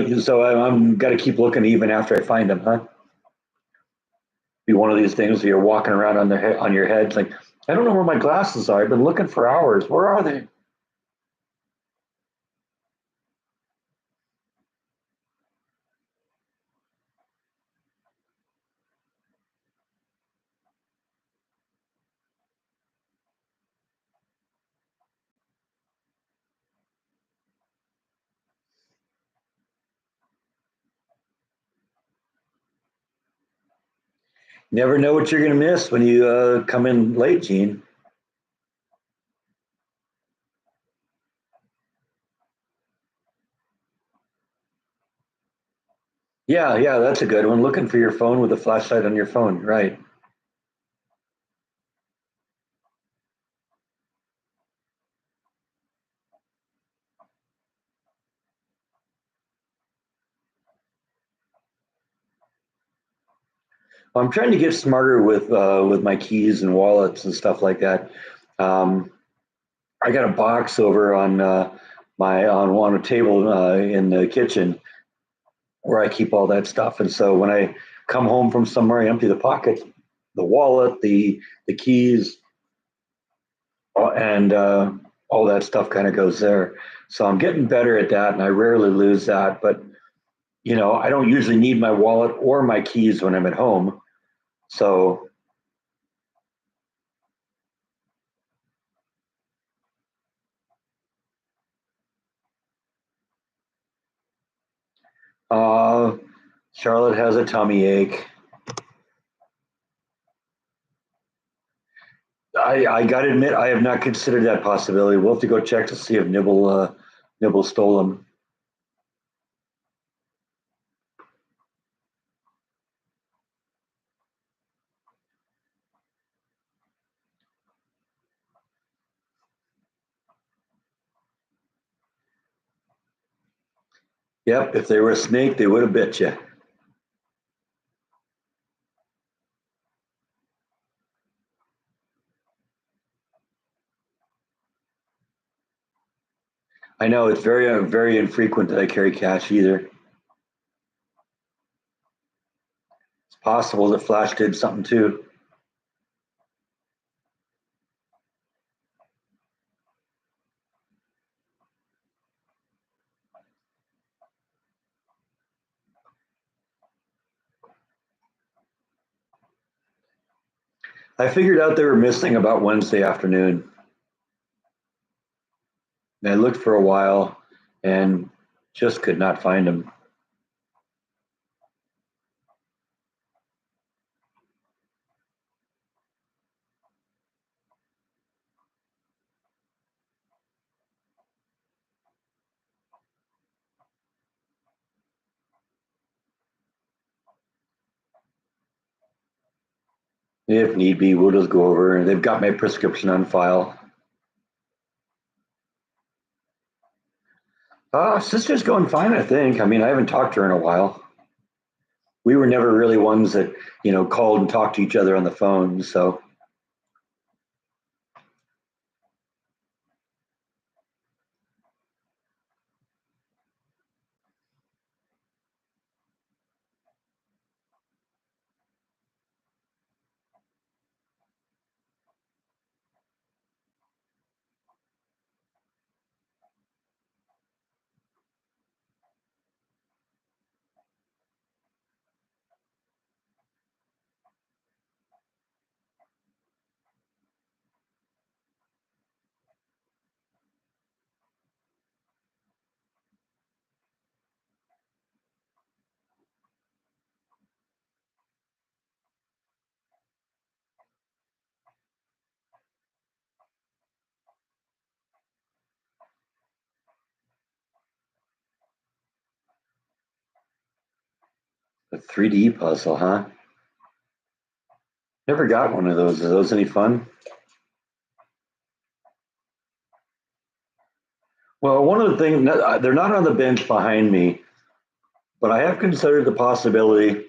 I'm got to keep looking even after I find them, huh? Be one of these things where you're walking around on on your head, like I don't know where my glasses are. I've been looking for hours. Where are they? Never know what you're going to miss when you come in late, Gene. Yeah, yeah, that's a good one. Looking for your phone with a flashlight on your phone, right? Well, I'm trying to get smarter with my keys and wallets and stuff like that. Um, I got a box over on my on a table in the kitchen where I keep all that stuff, and so when I come home from somewhere, I empty the pockets, the wallet, the keys, and all that stuff kind of goes there. So I'm getting better at that, and I rarely lose that. But I don't usually need my wallet or my keys when I'm at home. So uh, Charlotte has a tummy ache. I got to admit, I have not considered that possibility. We'll have to go check to see if Nibble stole them. Yep, if they were a snake, they would have bit you. I know it's very infrequent that I carry cash either. It's possible that Flash did something too. I figured out they were missing about Wednesday afternoon. And I looked for a while and just could not find them. If need be, we'll just go over. They've got my prescription on file. Sister's going fine, I think. I mean, I haven't talked to her in a while. We were never really ones that, called and talked to each other on the phone. So, a 3D puzzle, huh? Never got one of those. Are those any fun? Well, one of the things, they're not on the bench behind me, but I have considered the possibility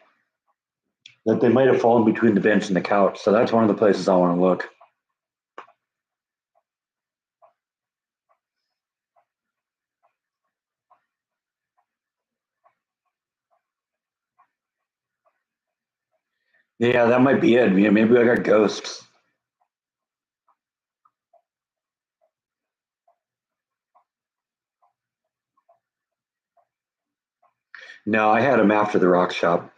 that they might have fallen between the bench and the couch. So that's one of the places I want to look. Yeah, that might be it. Yeah, maybe I got ghosts. No, I had them after the rock shop.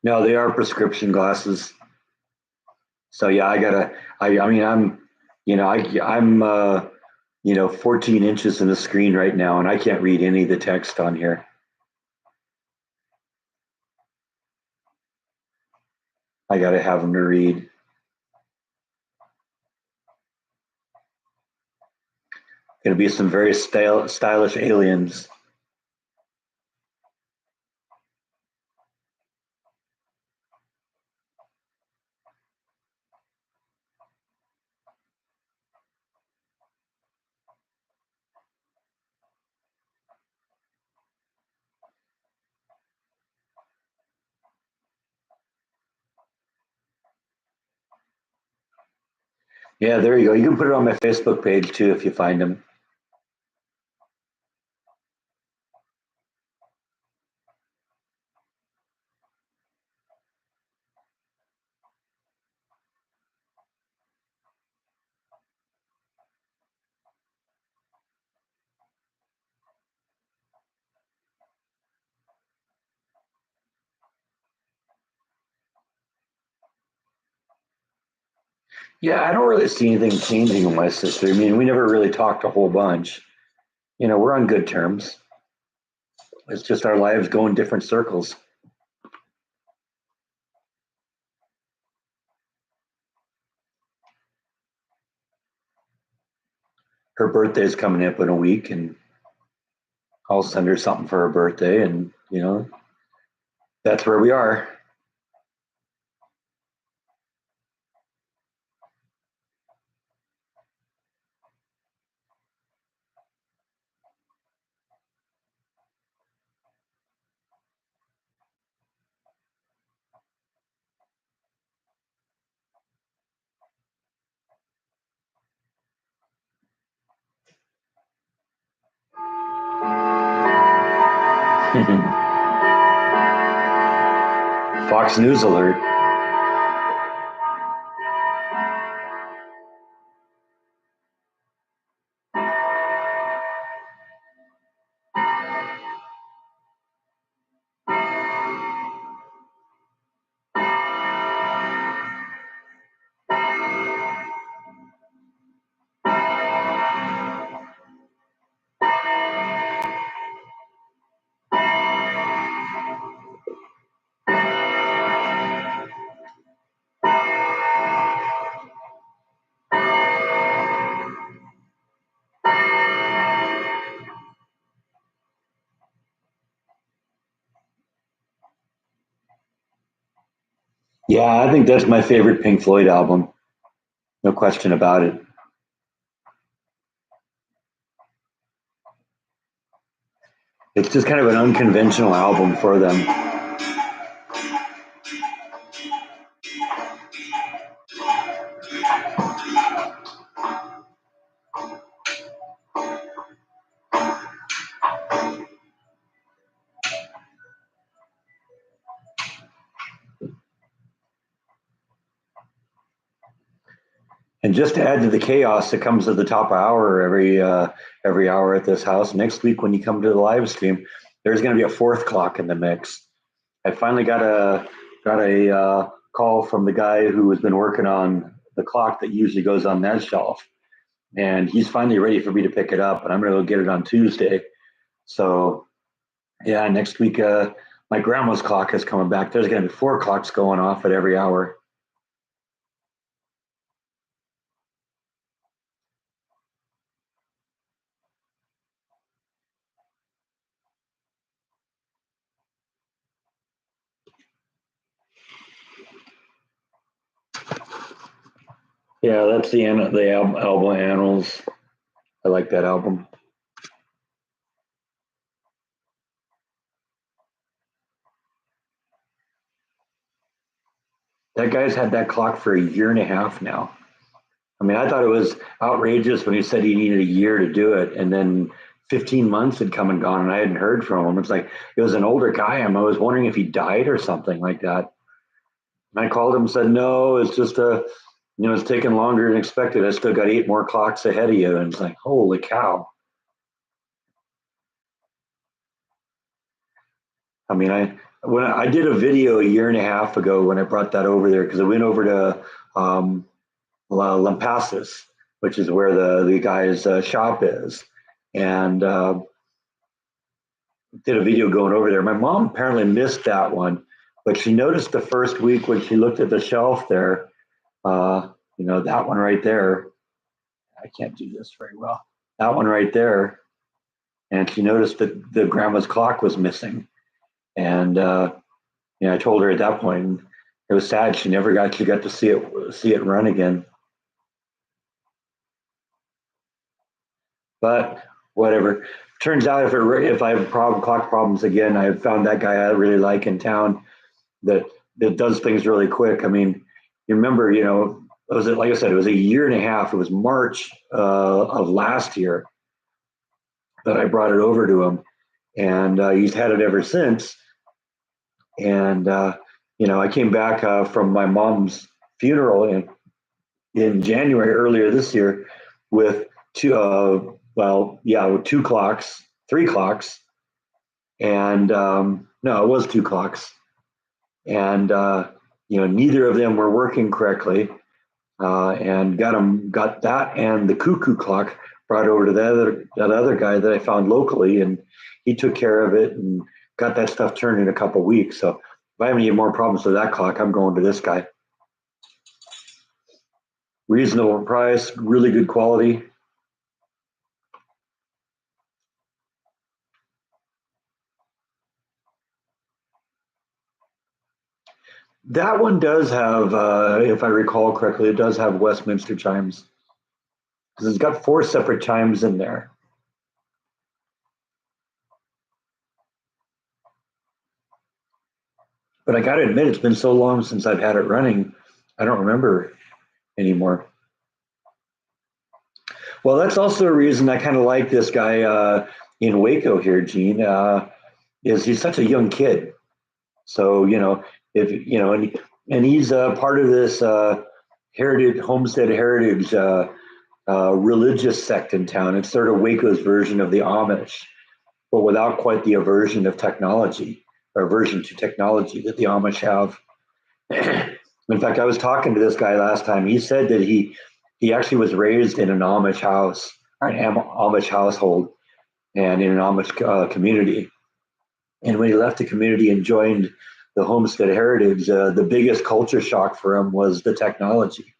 No, they are prescription glasses. So yeah, I gotta. I mean, I'm 14 inches in the screen right now, and I can't read any of the text on here. I gotta have them to read. Gonna be some very stylish aliens. Yeah, there you go. You can put it on my Facebook page too if you find them. Yeah, I don't really see anything changing with my sister. I mean, we never really talked a whole bunch. We're on good terms. It's just our lives go in different circles. Her birthday's coming up in a week, and I'll send her something for her birthday, and that's where we are. Fox News alert. Yeah, I think that's my favorite Pink Floyd album. No question about it. It's just kind of an unconventional album for them. And just to add to the chaos that comes at the top hour every hour at this house, next week when you come to the live stream, there's going to be a fourth clock in the mix. I finally got a call from the guy who has been working on the clock that usually goes on that shelf, and he's finally ready for me to pick it up, and I'm going to go get it on Tuesday. So yeah, next week my grandma's clock is coming back. There's going to be four clocks going off at every hour. Yeah, that's the album Annals. I like that album. That guy's had that clock for a year and a half now. I mean, I thought it was outrageous when he said he needed a year to do it, and then 15 months had come and gone, and I hadn't heard from him. It's like it was an older guy. I was wondering if he died or something like that. And I called him and said, "No, it's just it's taking longer than expected. I still got eight more clocks ahead of you." And it's like, holy cow! I mean, I did a video a year and a half ago when I brought that over there because I went over to Lampasas, which is where the guy's shop is, and did a video going over there. My mom apparently missed that one, but she noticed the first week when she looked at the shelf there, uh, that one right there. I can't do this very well. That one right there, and she noticed that the grandma's clock was missing, and I told her at that point. It was sad. She got to see it run again. But whatever. Turns out if I have clock problems again, I have found that guy I really like in town that does things really quick. I mean, you remember, was it like I said, it was a year and a half. It was March of last year that I brought it over to him, and he's had it ever since. And I came back from my mom's funeral in January earlier this year with two clocks, three clocks, and no, it was two clocks, and neither of them were working correctly, and got that and the cuckoo clock brought over to that other guy that I found locally, and he took care of it and got that stuff turned in a couple of weeks. So if I have any more problems with that clock, I'm going to this guy. Reasonable price, really good quality. That one does have, if I recall correctly, it does have Westminster chimes because it's got four separate chimes in there. But I got to admit, it's been so long since I've had it running, I don't remember anymore. Well, that's also a reason I kind of like this guy in Waco here, Gene. Is he's such a young kid, so if and he's part of this heritage homestead heritage religious sect in town. It's sort of Waco's version of the Amish, but without quite the aversion of technology or aversion to technology that the Amish have. In fact, I was talking to this guy last time. He said that he actually was raised in an Amish house, an Amish household, and in an Amish community. And when he left the community and joined the homestead heritage, the biggest culture shock for him was the technology.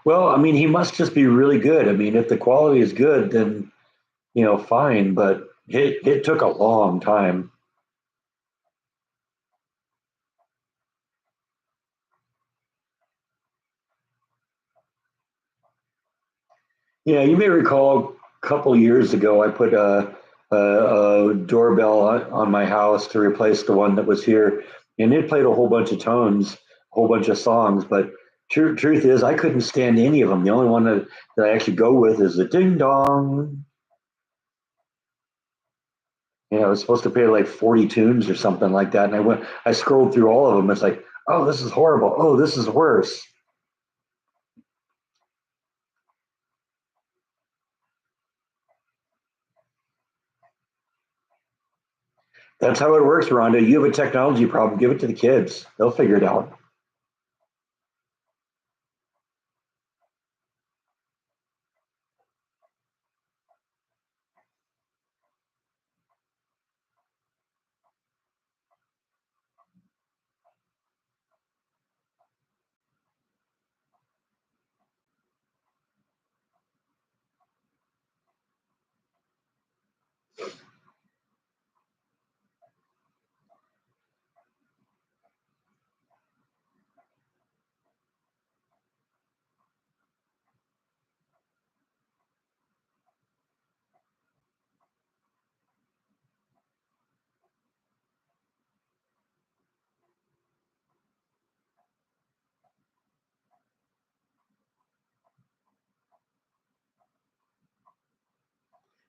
Well, I mean, he must just be really good. I mean, if the quality is good, then fine. But it took a long time. Yeah, you may recall a couple years ago, I put a doorbell on my house to replace the one that was here, and it played a whole bunch of tones, a whole bunch of songs. But truth is, I couldn't stand any of them. The only one that I actually go with is the ding dong. I was supposed to play like 40 tunes or something like that, and I scrolled through all of them. It's like, oh, this is horrible. Oh, this is worse. That's how it works, Rhonda. You have a technology problem, give it to the kids. They'll figure it out.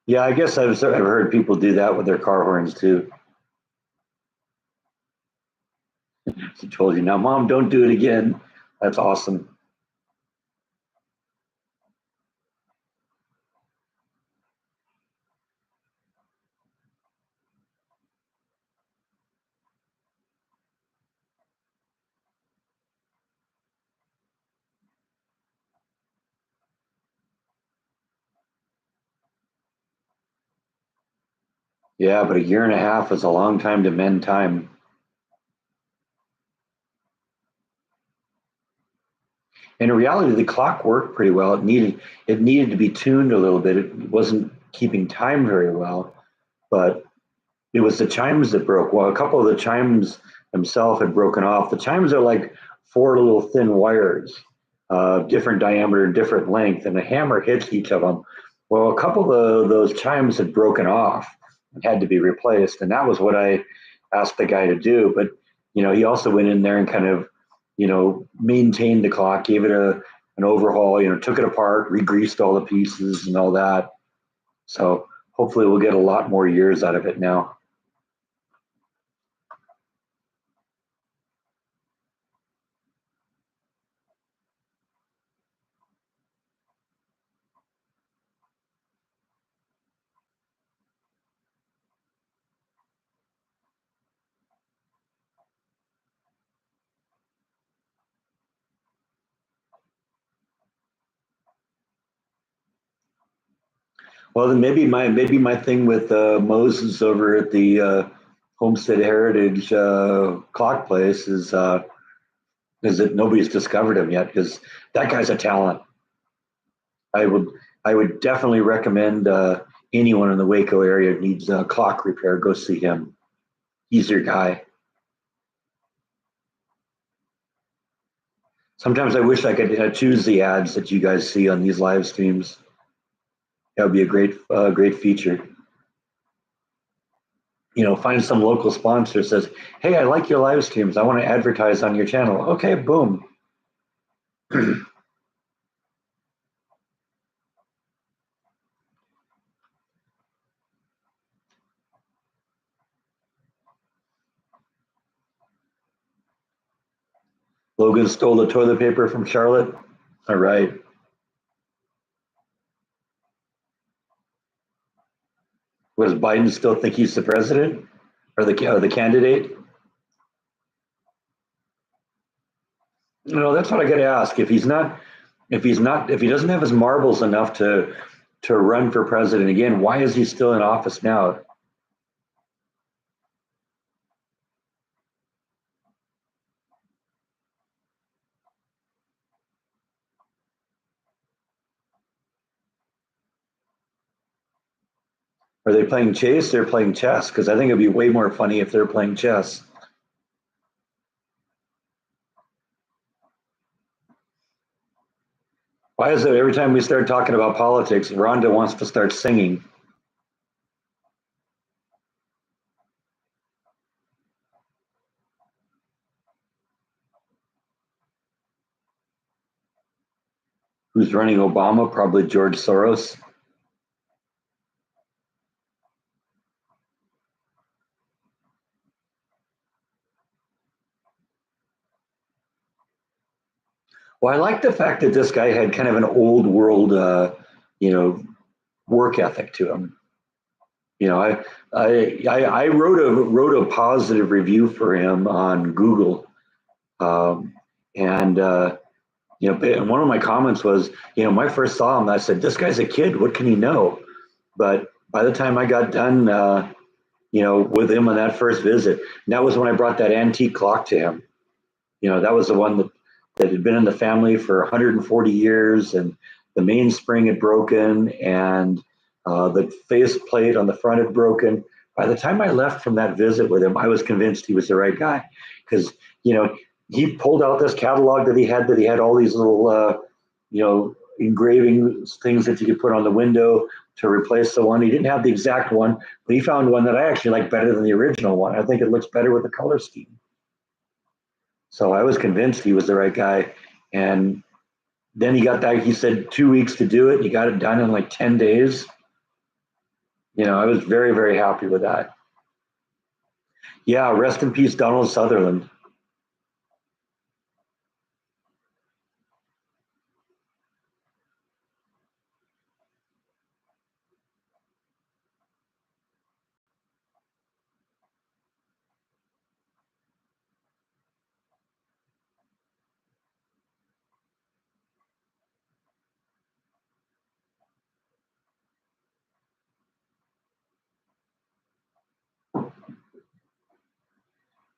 Yeah, I guess I've heard people do that with their car horns too. She told you, now, mom, don't do it again. That's awesome. Yeah, but a year and a half is a long time to mend time. And in reality, the clock worked pretty well. It needed to be tuned a little bit. It wasn't keeping time very well, but it was the chimes that broke. Well, a couple of the chimes themselves had broken off. The chimes are like four little thin wires, different diameter and different length, and the hammer hits each of them. Well, a couple of those chimes had broken off and had to be replaced, and that was what I asked the guy to do. But he also went in there and kind of maintained the clock, gave it an overhaul. Took it apart, re-greased all the pieces and all that. So hopefully, we'll get a lot more years out of it now. Well, then maybe my thing with Moses over at the Homestead Heritage clock place is that nobody's discovered him yet because that guy's a talent. I would I would definitely recommend anyone in the Waco area needs clock repair. Go see him. He's your guy. Sometimes I wish I could choose the ads that you guys see on these live streams. That would be a great feature. Find some local sponsor says, "Hey, I like your live streams. I want to advertise on your channel." Okay, boom. Logan stole the toilet paper from Charlotte. All right. What, does Biden still think he's the president or the candidate? That's what I got to ask. If he doesn't have his marbles enough to run for president again, why is he still in office now? Are they playing chase? They're playing chess because I think it'd be way more funny if they're playing chess. Why is it every time we start talking about politics, Rhonda wants to start singing? Who's running Obama? Probably George Soros. Well, I like the fact that this guy had kind of an old world, you know, work ethic to him. You know, I wrote a positive review for him on Google, um, and and one of my comments was, my first saw him, I said, this guy's a kid. What can he know? But by the time I got done, with him on that first visit, and that was when I brought that antique clock to him. That was the one that had been in the family for 140 years, and the mainspring had broken, and the face plate on the front had broken. By the time I left from that visit with him, I was convinced he was the right guy because he pulled out this catalog that he had all these little engraving things that you could put on the window to replace the one. He didn't have the exact one, but he found one that I actually like better than the original one. I think it looks better with the color scheme. So I was convinced he was the right guy. And then he got that, he said 2 weeks to do it. He got it done in like 10 days. I was very, very happy with that. Yeah, rest in peace, Donald Sutherland.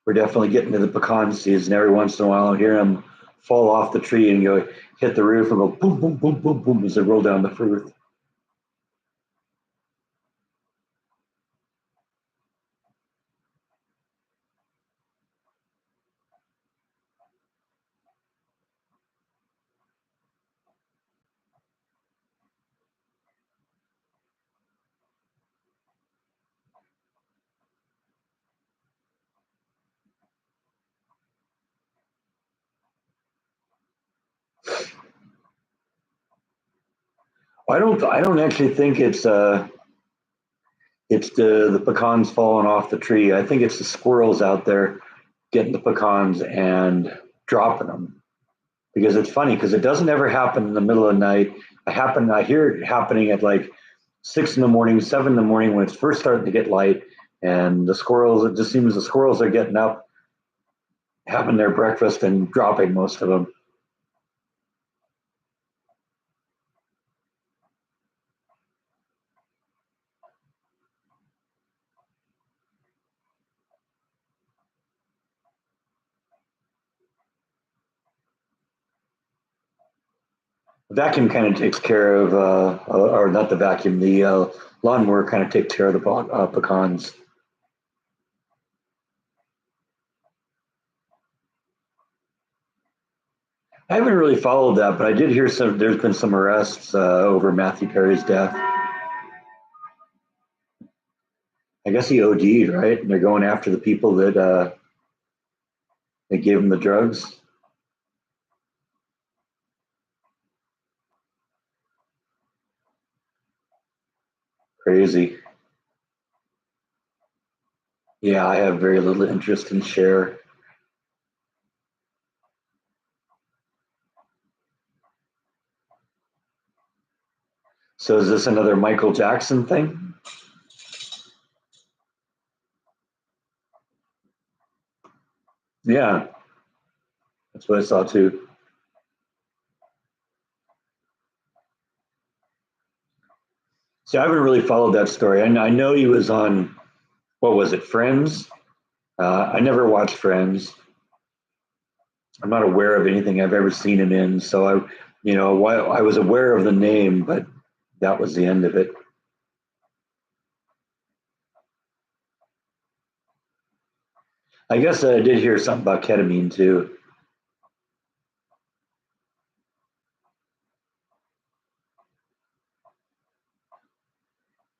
We're definitely getting to the pecan season. Every once in a while, I'll hear them fall off the tree and go hit the roof and go boom, boom, boom, boom, boom as they roll down the fruit. I don't actually think it's the pecans falling off the tree. I think it's the squirrels out there getting the pecans and dropping them. Because it's funny because it doesn't ever happen in the middle of the night. I hear it happening at like 6 in the morning, 7 in the morning when it's first starting to get light, and the squirrels. It just seems the squirrels are getting up, having their breakfast, and dropping most of them. The vacuum kind of takes care of, or not the vacuum, the lawnmower kind of takes care of the pecans. I haven't really followed that, but I did hear some. There's been some arrests over Matthew Perry's death. I guess he OD'd, right? And they're going after the people that gave him the drugs. Crazy. Yeah, I have very little interest in Cher. So is this another Michael Jackson thing? Yeah, that's what I saw too. See, I haven't really followed that story. I know he was on, what was it, Friends? I never watched Friends. I'm not aware of anything I've ever seen him in. So I was aware of the name, but that was the end of it. I guess I did hear something about ketamine too.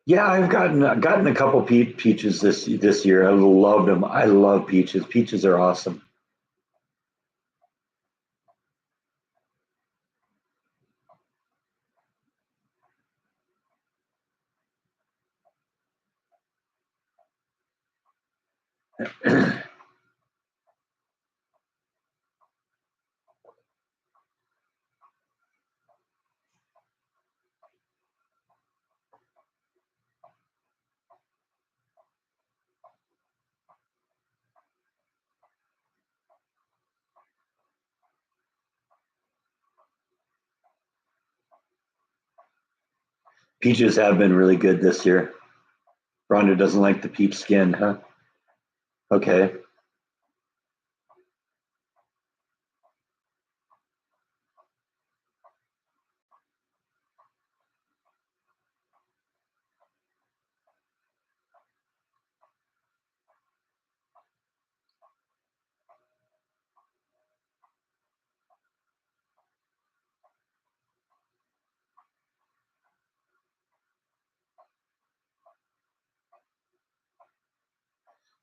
Yeah, I've gotten a couple peaches this year. I loved them. I love peaches. Peaches are awesome. Peaches have been really good this year. Rhonda doesn't like the peach skin, huh? Okay.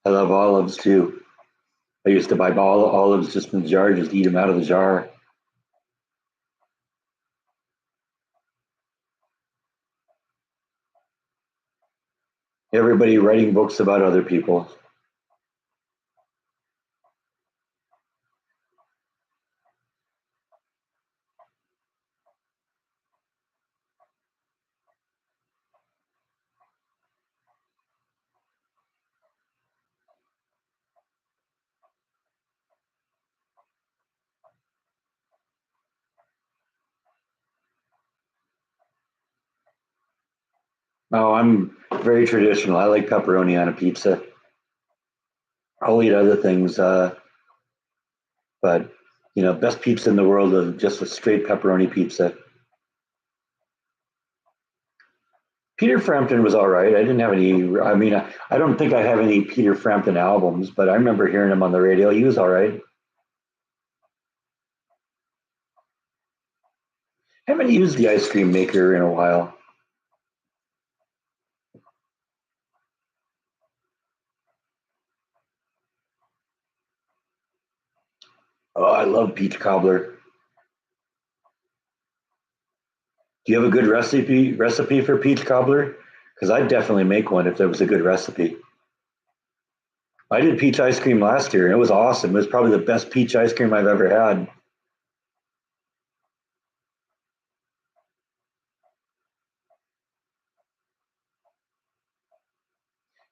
I love olives too. I used to buy olives just in the jar, just eat them out of the jar. Everybody writing books about other people. Oh, I'm very traditional. I like pepperoni on a pizza. I'll eat other things, but best pizza in the world is just a straight pepperoni pizza. Peter Frampton was all right. I didn't have any. I mean, I don't think I have any Peter Frampton albums, but I remember hearing him on the radio. He was all right. Haven't used the ice cream maker in a while. Oh, I love peach cobbler. Do you have a good recipe for peach cobbler? Because I'd definitely make one if there was a good recipe. I did peach ice cream last year and it was awesome. It was probably the best peach ice cream I've ever had.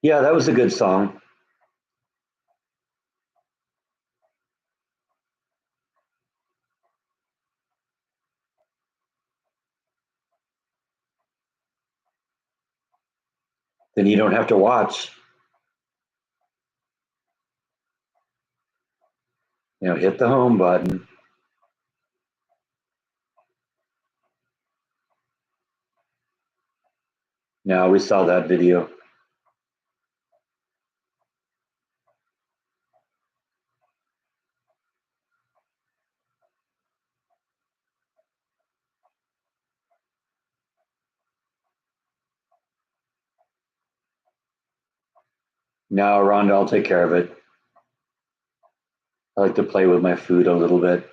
Yeah, that was a good song. Then you don't have to watch. Hit the home button. Now we saw that video. Now, Rhonda, I'll take care of it. I like to play with my food a little bit.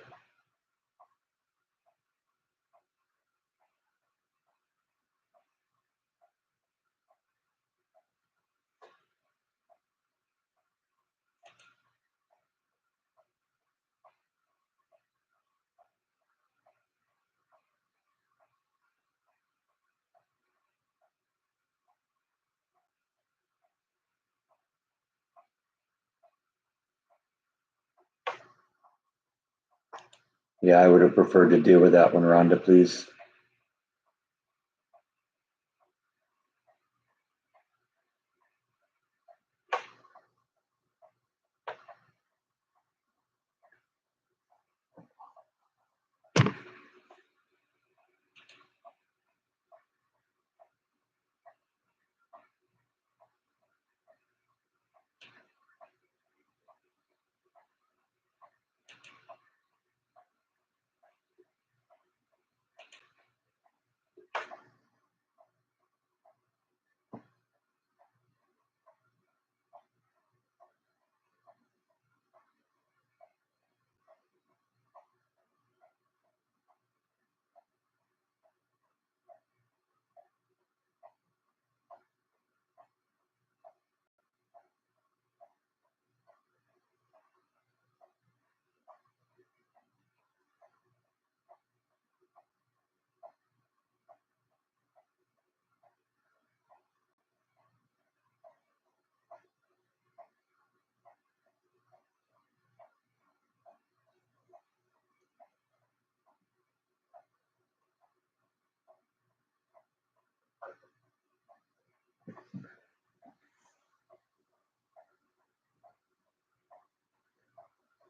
Yeah, I would have preferred to deal with that one, Rhonda, please.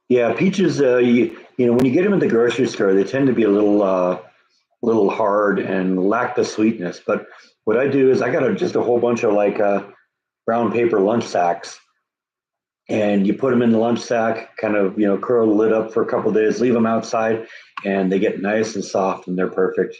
Yeah, peaches. You know, when you get them at the grocery store, they tend to be a little hard and lack the sweetness. But what I do is I got just a whole bunch of like brown paper lunch sacks, and you put them in the lunch sack, kind of curl the lid up for a couple of days, leave them outside, and they get nice and soft, and they're perfect.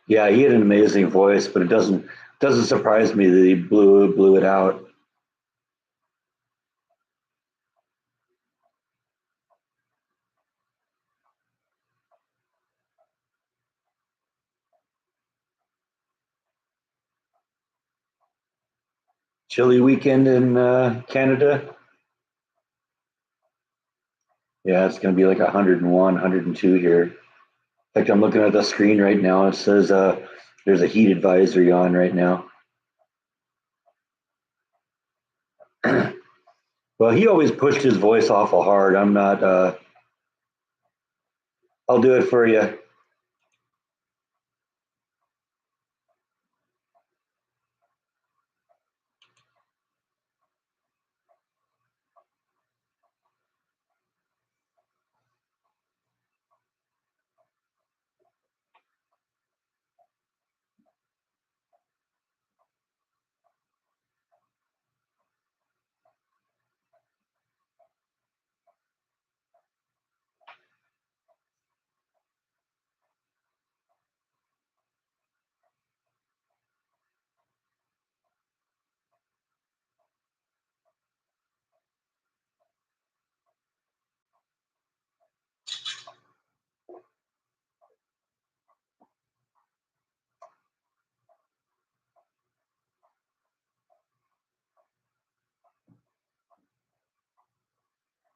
Yeah, he had an amazing voice, but it doesn't surprise me that he blew it out. Chilly weekend in Canada. Yeah, it's going to be like 101, 102 here. In fact, I'm looking at the screen right now. It says there's a heat advisory on right now. Well, he always pushed his voice awful hard. I'm not. I'll do it for you.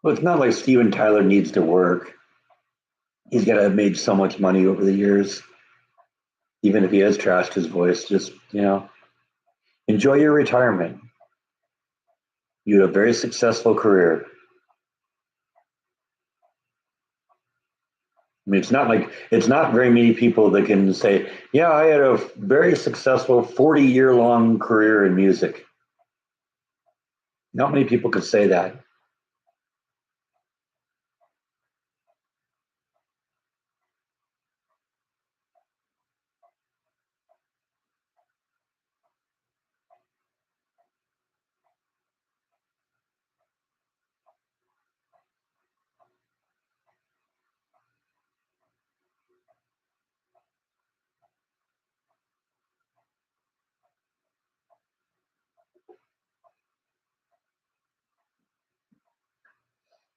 Well, it's not like Steven Tyler needs to work. He's got to have made so much money over the years. Even if he has trashed his voice, just enjoy your retirement. You had a very successful career. I mean, it's not very many people that can say, "Yeah, I had a very successful 40-year long career in music." Not many people could say that.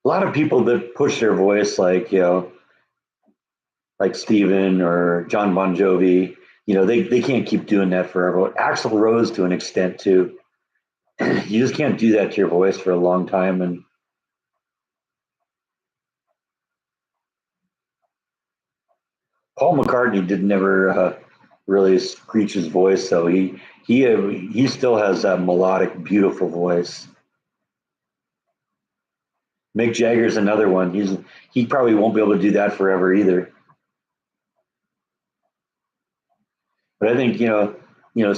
A lot of people that push their voice, like like Steven or John Bon Jovi, they can't keep doing that forever. Axl Rose to an extent too. You just can't do that to your voice for a long time. And Paul McCartney did never really screech his voice, so he still has that melodic, beautiful voice. Mick Jagger's another one. He probably won't be able to do that forever either. But I think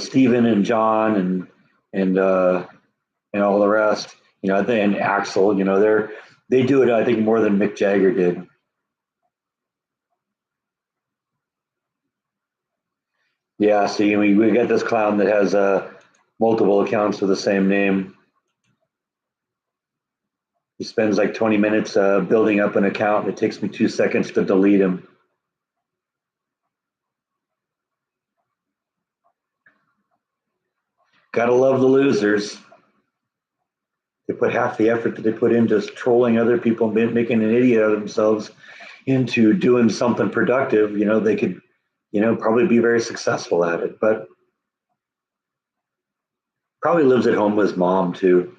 Stephen and John and all the rest. I think and Axel. They do it. I think more than Mick Jagger did. Yeah. See, we got this clown that has multiple accounts with the same name. He spends like 20 minutes building up an account. It takes me 2 seconds to delete him. Gotta love the losers. They put half the effort that they put into trolling other people, making an idiot of themselves, into doing something productive. They could, probably be very successful at it. But probably lives at home with his mom too.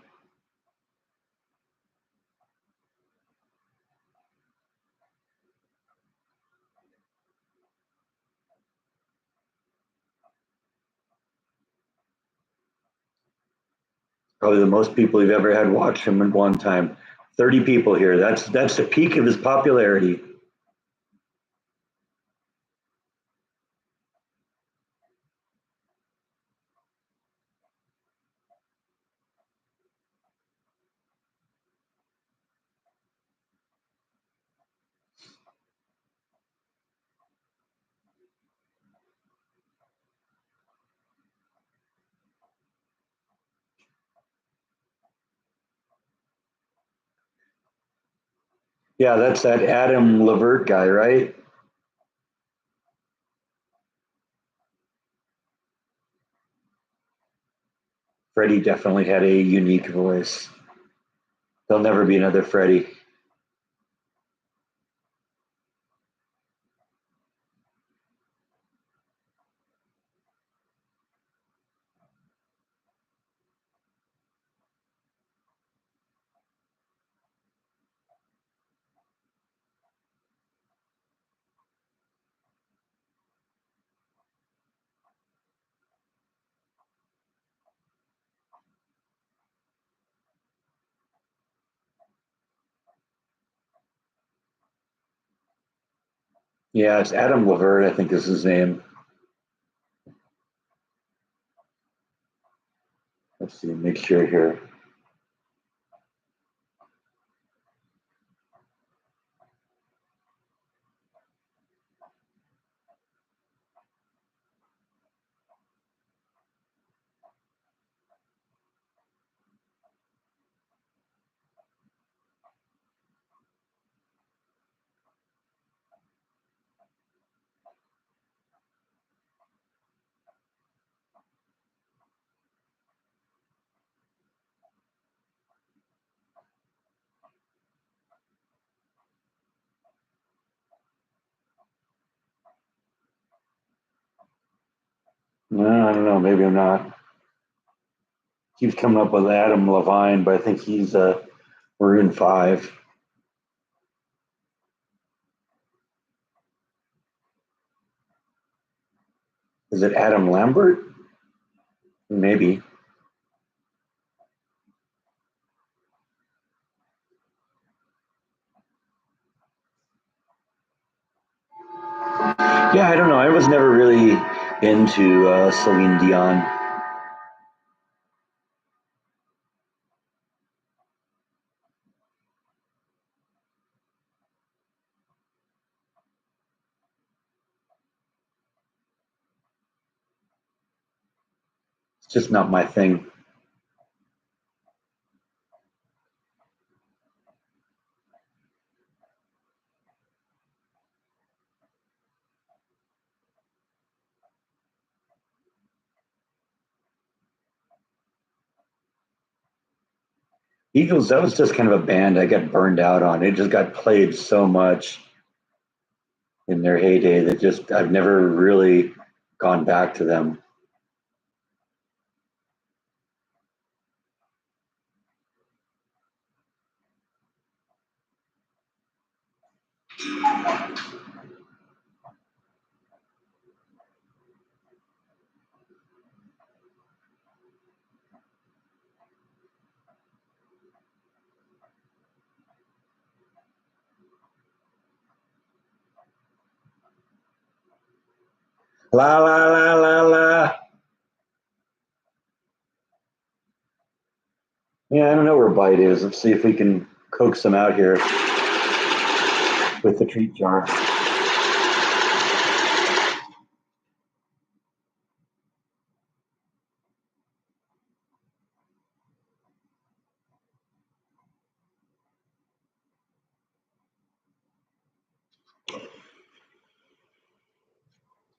Probably the most people you've ever had watch him at one time. 30 people here. That's the peak of his popularity. Yeah, that's that Adam Levert guy, right? Freddie definitely had a unique voice. There'll never be another Freddie. Yeah, it's Adam Levert, I think is his name. Let's see, make sure here. No, I don't know. Maybe I'm not. Keeps coming up with Adam Levine, but I think he's Maroon 5. Is it Adam Lambert? Maybe. Yeah, I don't know. I was never really into Celine Dion. It's just not my thing. Eagles, that was just kind of a band I got burned out on. It just got played so much in their heyday that just I've never really gone back to them. La la la la la. Yeah, I don't know where Bite is. Let's see if we can coax them out here with the treat jar.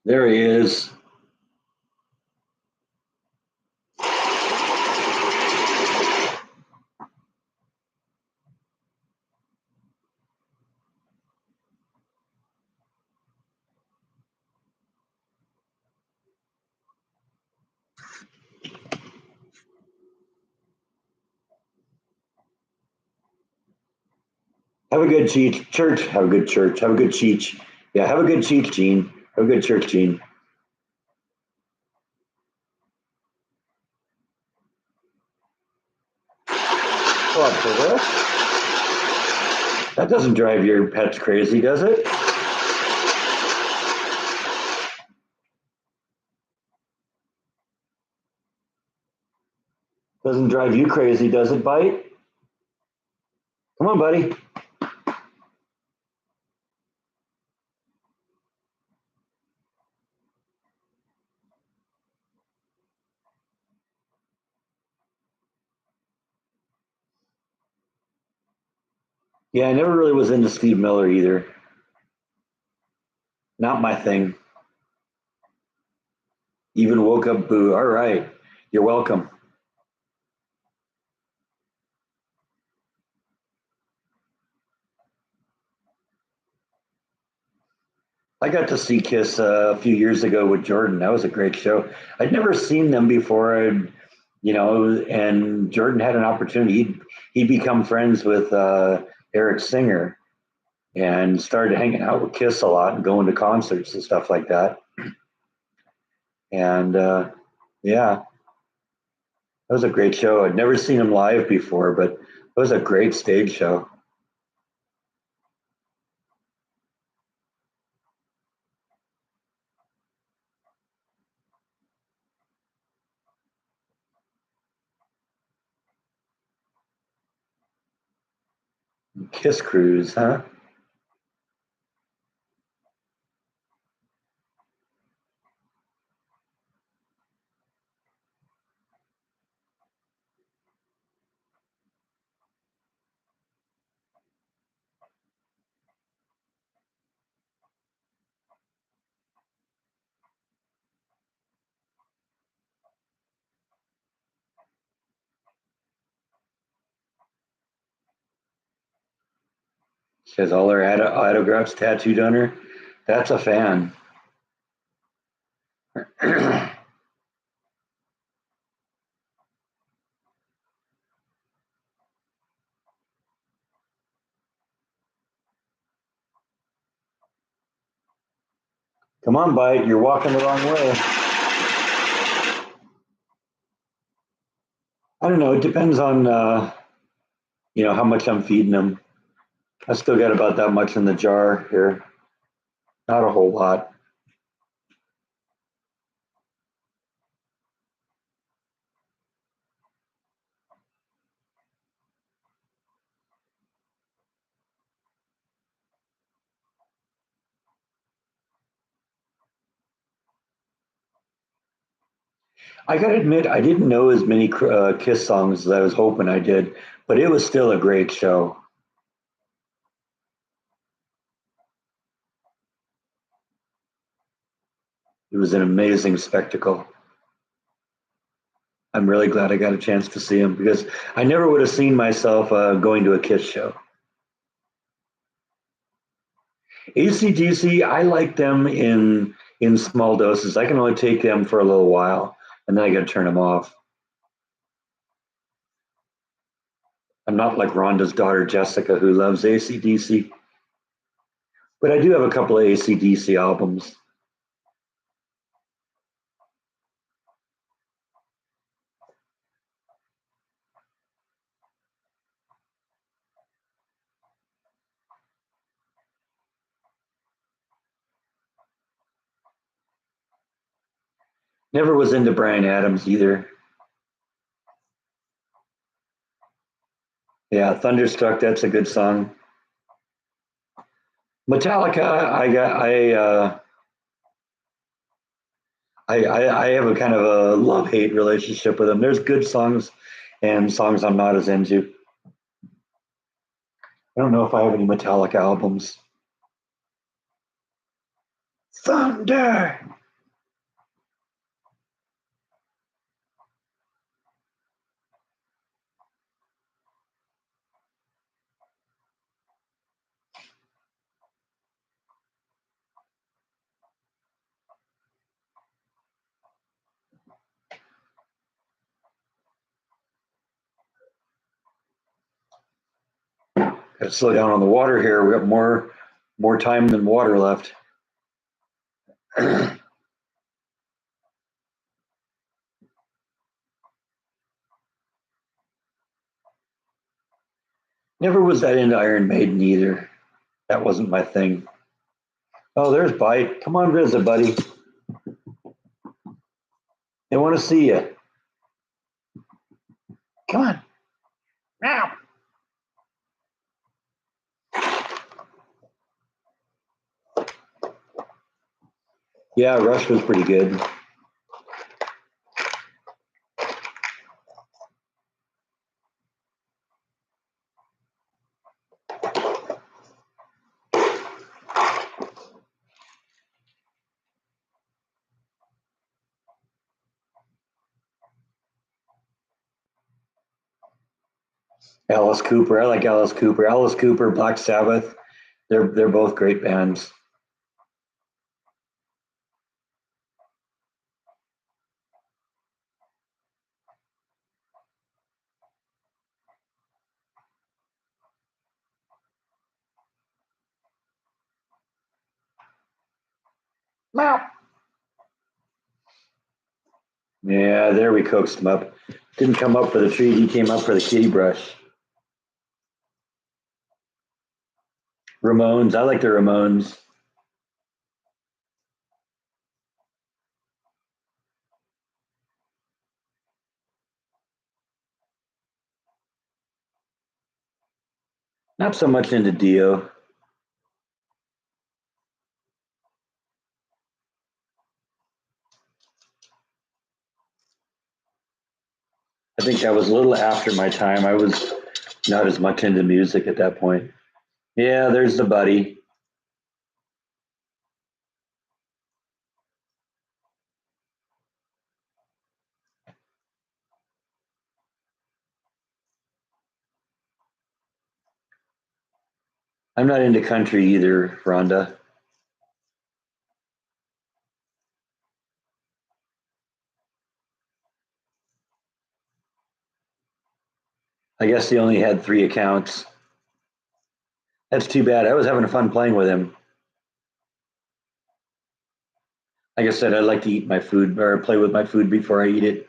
There he is. Have a good church. Have a good church. Have a good cheech. Yeah, have a good cheech, Gene. Have a good church, Gene. What for this? That doesn't drive your pets crazy, does it? Doesn't drive you crazy, does it, Bite? Come on, buddy. Yeah, I never really was into Steve Miller either. Not my thing. Even woke up boo. All right. You're welcome. I got to see Kiss a few years ago with Jordan. That was a great show. I'd never seen them before. And Jordan had an opportunity. He'd become friends with Eric Singer and started hanging out with Kiss a lot and going to concerts and stuff like that. And yeah, it was a great show. I'd never seen him live before, but it was a great stage show. Kiss Cruise, huh? She has all her autographs tattooed on her. That's a fan. Come on, Bite. You're walking the wrong way. I don't know. It depends on how much I'm feeding them. I still got about that much in the jar here. Not a whole lot. I got to admit, I didn't know as many Kiss songs as I was hoping I did, but it was still a great show. It was an amazing spectacle. I'm really glad I got a chance to see him because I never would have seen myself going to a Kiss show. AC/DC, I like them in small doses. I can only take them for a little while, and then I got to turn them off. I'm not like Rhonda's daughter Jessica, who loves AC/DC, but I do have a couple of AC/DC albums. Never was into Brian Adams either. Yeah, Thunderstruck, that's a good song. Metallica, I have a kind of a love hate relationship with them. There's good songs and songs I'm not as into. I don't know if I have any Metallica albums. Thunder. Got to slow down on the water here. We got more time than water left. Never was that into Iron Maiden either. That wasn't my thing. Oh, there's Bite. Come on, visit, buddy. They want to see you. Come on. Now. Yeah, Rush was pretty good. Alice Cooper. I like Alice Cooper. Alice Cooper, Black Sabbath. They're both great bands. Meow. Yeah, there we coaxed him up. Didn't come up for the treat. He came up for the kitty brush. Ramones. I like the Ramones. Not so much into Dio. I think that was a little after my time. I was not as much into music at that point. Yeah, there's the buddy. I'm not into country either, Rhonda. I guess he only had 3 accounts. That's too bad. I was having fun playing with him. Like I said, I like to eat my food or play with my food before I eat it.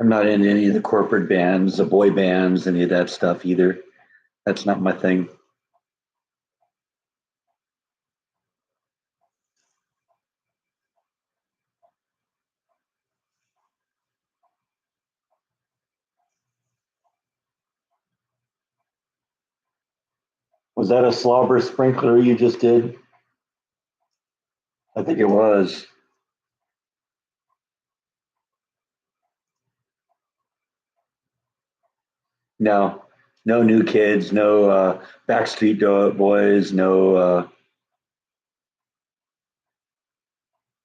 I'm not in any of the corporate bands, the boy bands, any of that stuff either. That's not my thing. Was that a slobber sprinkler you just did? I think it was. No, no New Kids, no Backstreet Boys, no,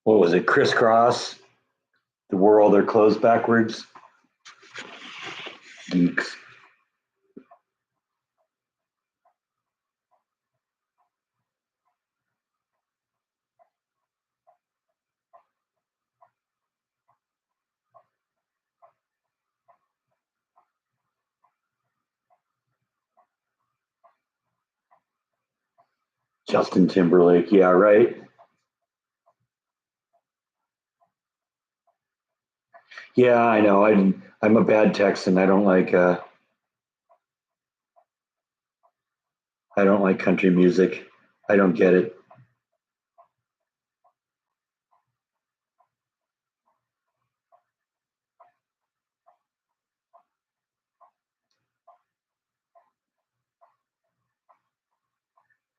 what was it, Crisscross, the wore all their clothes backwards. Geeks. Justin Timberlake, yeah, right. Yeah, I know. I'm a bad Texan. I don't like country music. I don't get it.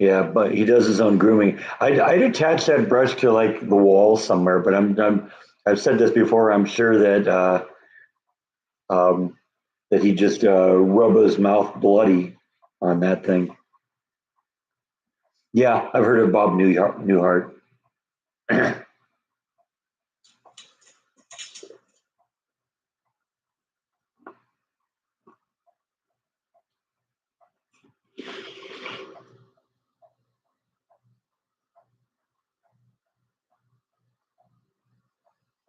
Yeah, but he does his own grooming. I'd attach that brush to like the wall somewhere, but I've said this before. I'm sure um, that he just rub his mouth bloody on that thing. Yeah, I've heard of Bob Newhart.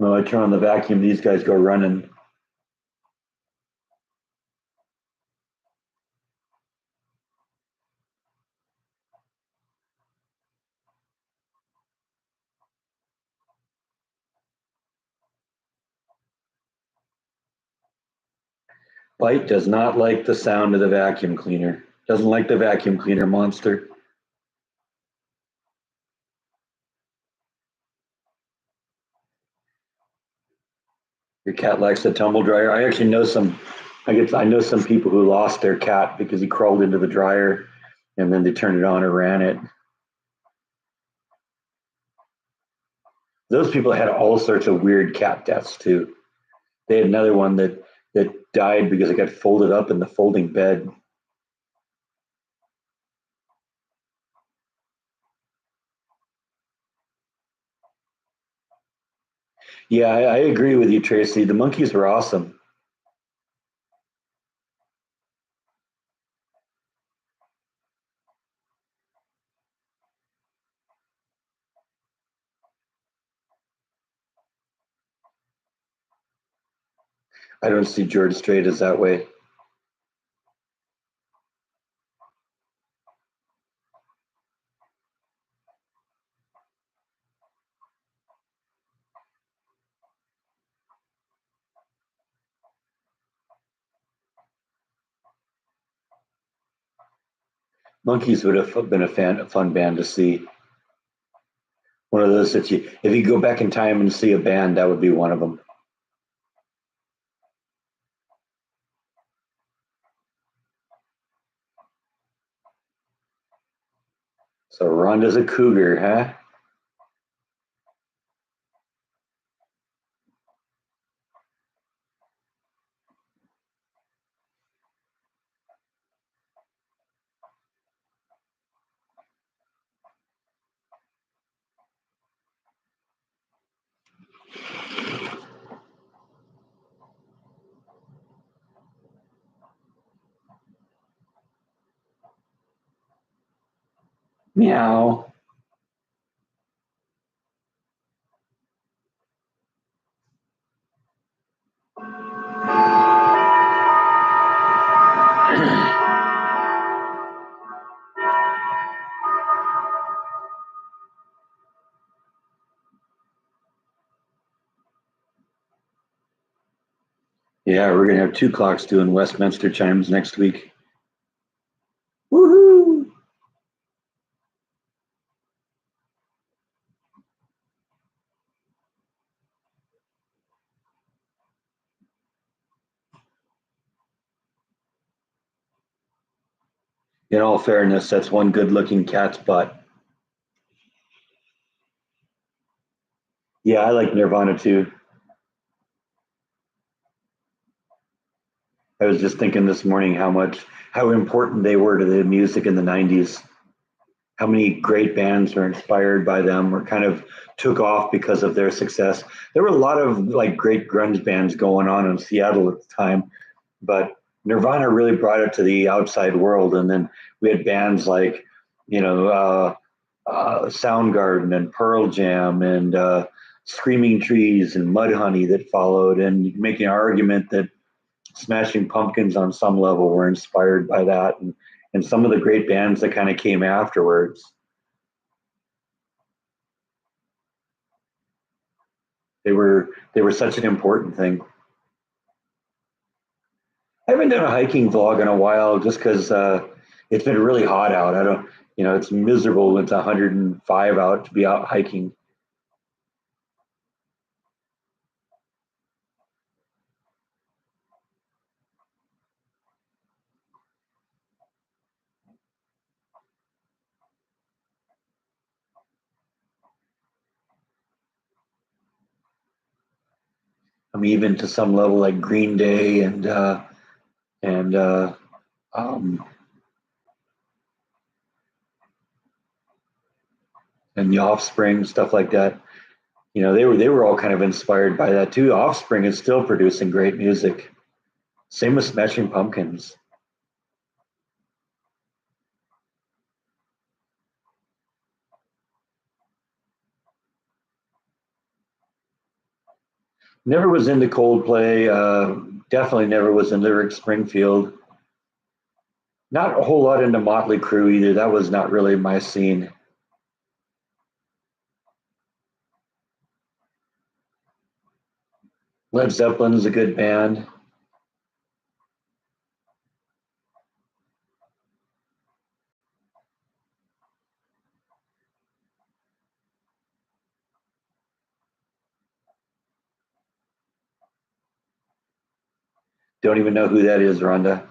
No, I turn on the vacuum, these guys go running. Bite does not like the sound of the vacuum cleaner. Doesn't like the vacuum cleaner monster. Your cat likes the tumble dryer. I actually know some. I know some people who lost their cat because he crawled into the dryer, and then they turned it on and ran it. Those people had all sorts of weird cat deaths too. They had another one that died because it got folded up in the folding bed. Yeah, I agree with you, Tracy. The monkeys were awesome. I don't see George Strait as that way. Monkeys would have been a fun band to see. One of those that if you go back in time and see a band, that would be one of them. So Rhonda's a cougar, huh? Meow. Yeah, we're gonna have two clocks doing Westminster chimes next week. Woohoo! In all fairness, that's one good-looking cat's butt. Yeah, I like Nirvana too. I was just thinking this morning how important they were to the music in the '90s. How many great bands were inspired by them or kind of took off because of their success. There were a lot of like great grunge bands going on in Seattle at the time, but Nirvana really brought it to the outside world. And then we had bands like, you know, Soundgarden and Pearl Jam and Screaming Trees and Mudhoney that followed. And you can make an argument that Smashing Pumpkins on some level were inspired by that. And some of the great bands that kind of came afterwards. They were such an important thing. I haven't done a hiking vlog in a while just because it's been really hot out. I don't, it's miserable when it's 105 out to be out hiking. I mean, even to some level like Green Day and um, and the Offspring stuff like that. They were all kind of inspired by that too. Offspring is still producing great music. Same with Smashing Pumpkins. Never was into Coldplay. Definitely never was into Rick Springfield. Not a whole lot into Motley Crue either. That was not really my scene. Led Zeppelin's a good band. Don't even know who that is, Rhonda.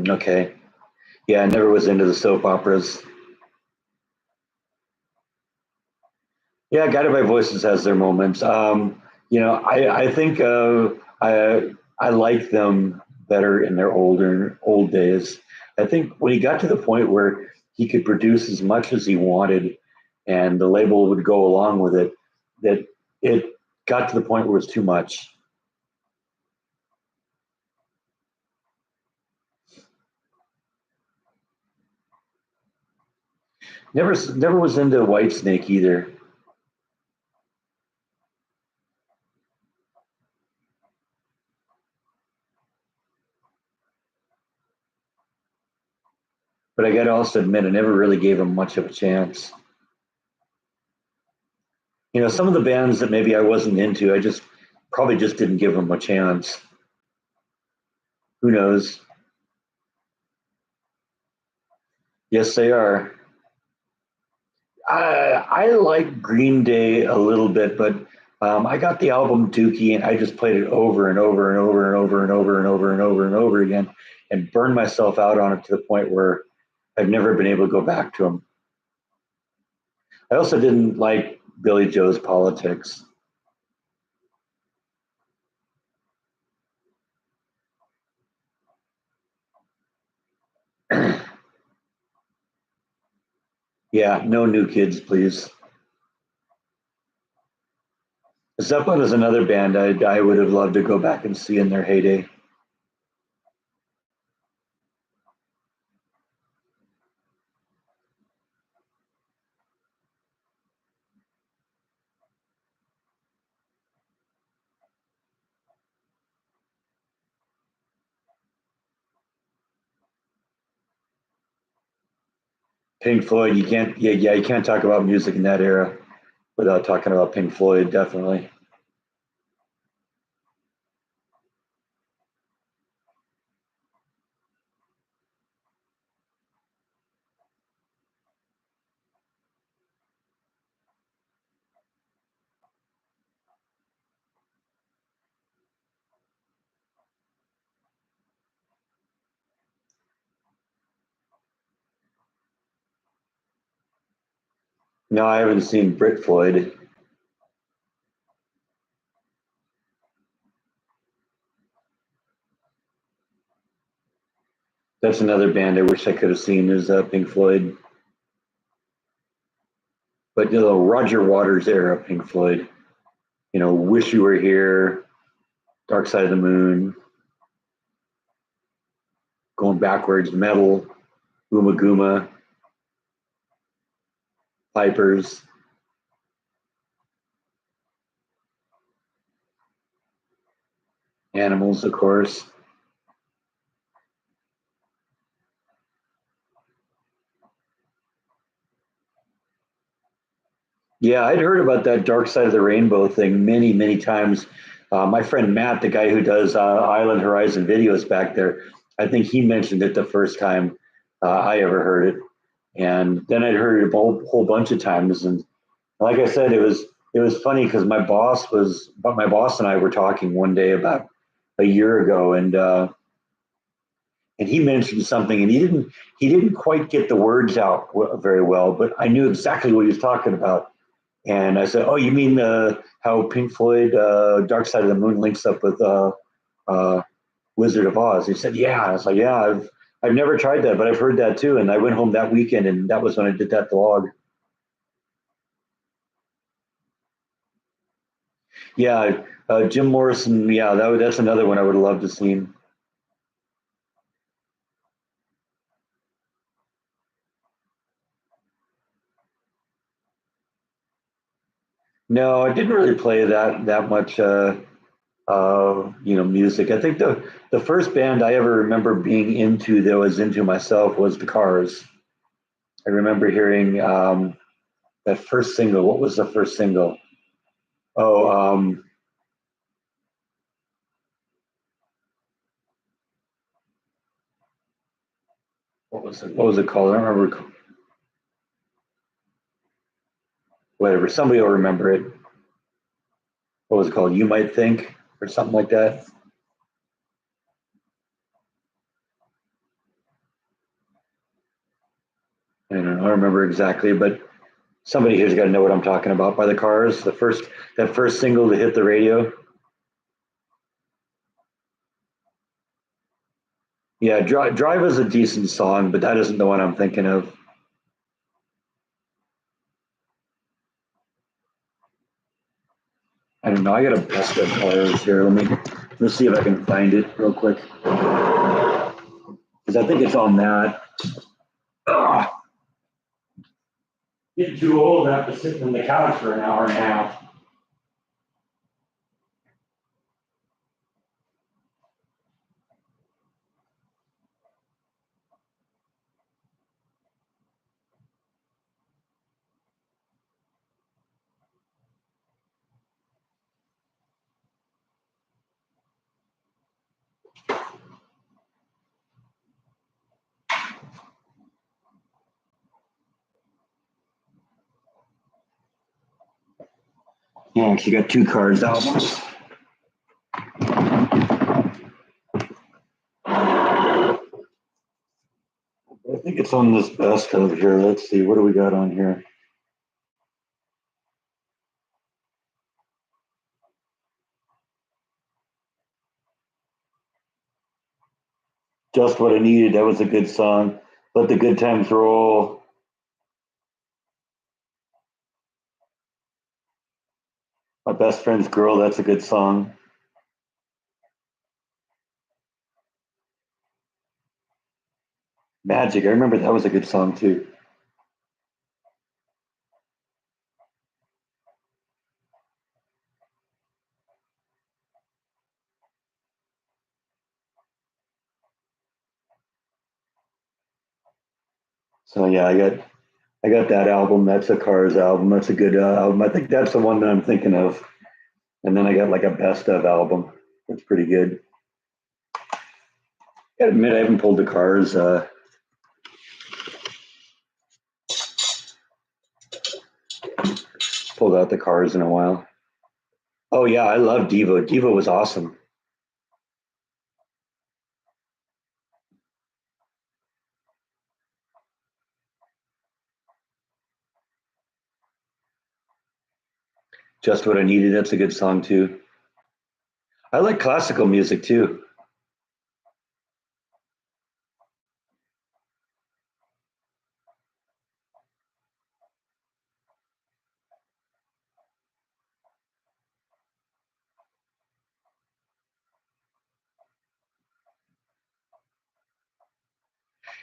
Okay. Yeah, I never was into the soap operas. Yeah, Guided by Voices has their moments. I think I like them better in their old days. I think when he got to the point where he could produce as much as he wanted, and the label would go along with it, that it got to the point where it was too much. Never was into Whitesnake either, but I got to also admit I never really gave him much of a chance. Some of the bands that maybe I wasn't into, I just probably just didn't give them a chance. Who knows? Yes, they are. I like Green Day a little bit, but I got the album Dookie and I just played it over and over and over and over and over and over and over and over again and burned myself out on it to the point where I've never been able to go back to them. I also didn't like Billy Joe's Politics. Yeah, no New Kids, please. Zeppelin is another band I would have loved to go back and see in their heyday. Pink Floyd, you can't, yeah, you can't talk about music in that era without talking about Pink Floyd, definitely. No, I haven't seen Brit Floyd. That's another band I wish I could have seen is Pink Floyd. But Roger Waters era Pink Floyd. Wish You Were Here, Dark Side of the Moon, Going Backwards, Metal, Gooma Gooma, Pipers, Animals, of course. Yeah, I'd heard about that Dark Side of the Rainbow thing many, many times. My friend Matt, the guy who does Island Horizon videos back there, I think he mentioned it the first time I ever heard it, and then I'd heard it a whole bunch of times. And like I said, it was funny because my boss and I were talking one day about a year ago, and he mentioned something, and he didn't quite get the words out very well, but I knew exactly what he was talking about. And I said, "Oh, you mean how Pink Floyd, Dark Side of the Moon links up uh, Wizard of Oz. He said, yeah. I was like, yeah, I've never tried that, but I've heard that too. And I went home that weekend, and that was when I did that vlog. Yeah, Jim Morrison. Yeah, that's another one I would love to see. No, I didn't really play that much. Music. I think the first band I ever remember being into that was into myself was the Cars. I remember hearing that first single. What was the first single? Oh, what was it? What was it called? I don't remember. Whatever. Somebody will remember it. What was it called? You Might Think, or something like that. I don't know. I don't remember exactly, but somebody here's got to know what I'm talking about. By the Cars, that first single to hit the radio. Yeah, Drive is a decent song, but that isn't the one I'm thinking of. I don't know. I got a best of Cars here. Let's see if I can find it real quick because I think it's on that. Ugh, getting too old after sitting on the couch for an hour and a half. Yeah, she got two Cars albums. I think it's on this best of here. Let's see. What do we got on here? Just What I Needed. That was a good song. Let the Good Times Roll. My Best Friend's Girl. That's a good song. Magic. I remember that was a good song too. So yeah, I got that album. That's a Cars album. That's a good album. I think that's the one that I'm thinking of. And then I got like a best of album. That's pretty good. I gotta admit, I haven't pulled the Cars. Pulled out the Cars in a while. Oh yeah, I love Devo. Devo was awesome. Just What I Needed. That's a good song too. I like classical music too.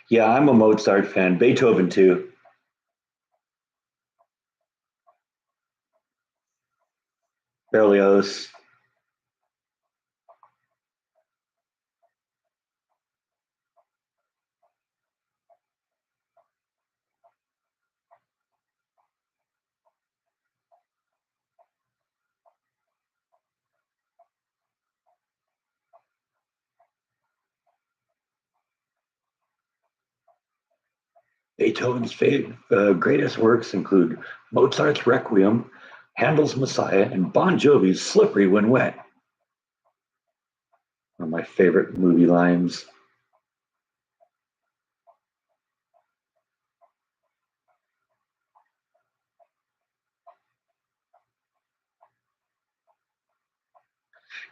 Yeah, I'm a Mozart fan. Beethoven too. Berlioz. Beethoven's greatest works include Mozart's Requiem, Handel's Messiah, and Bon Jovi's Slippery When Wet. One of my favorite movie lines.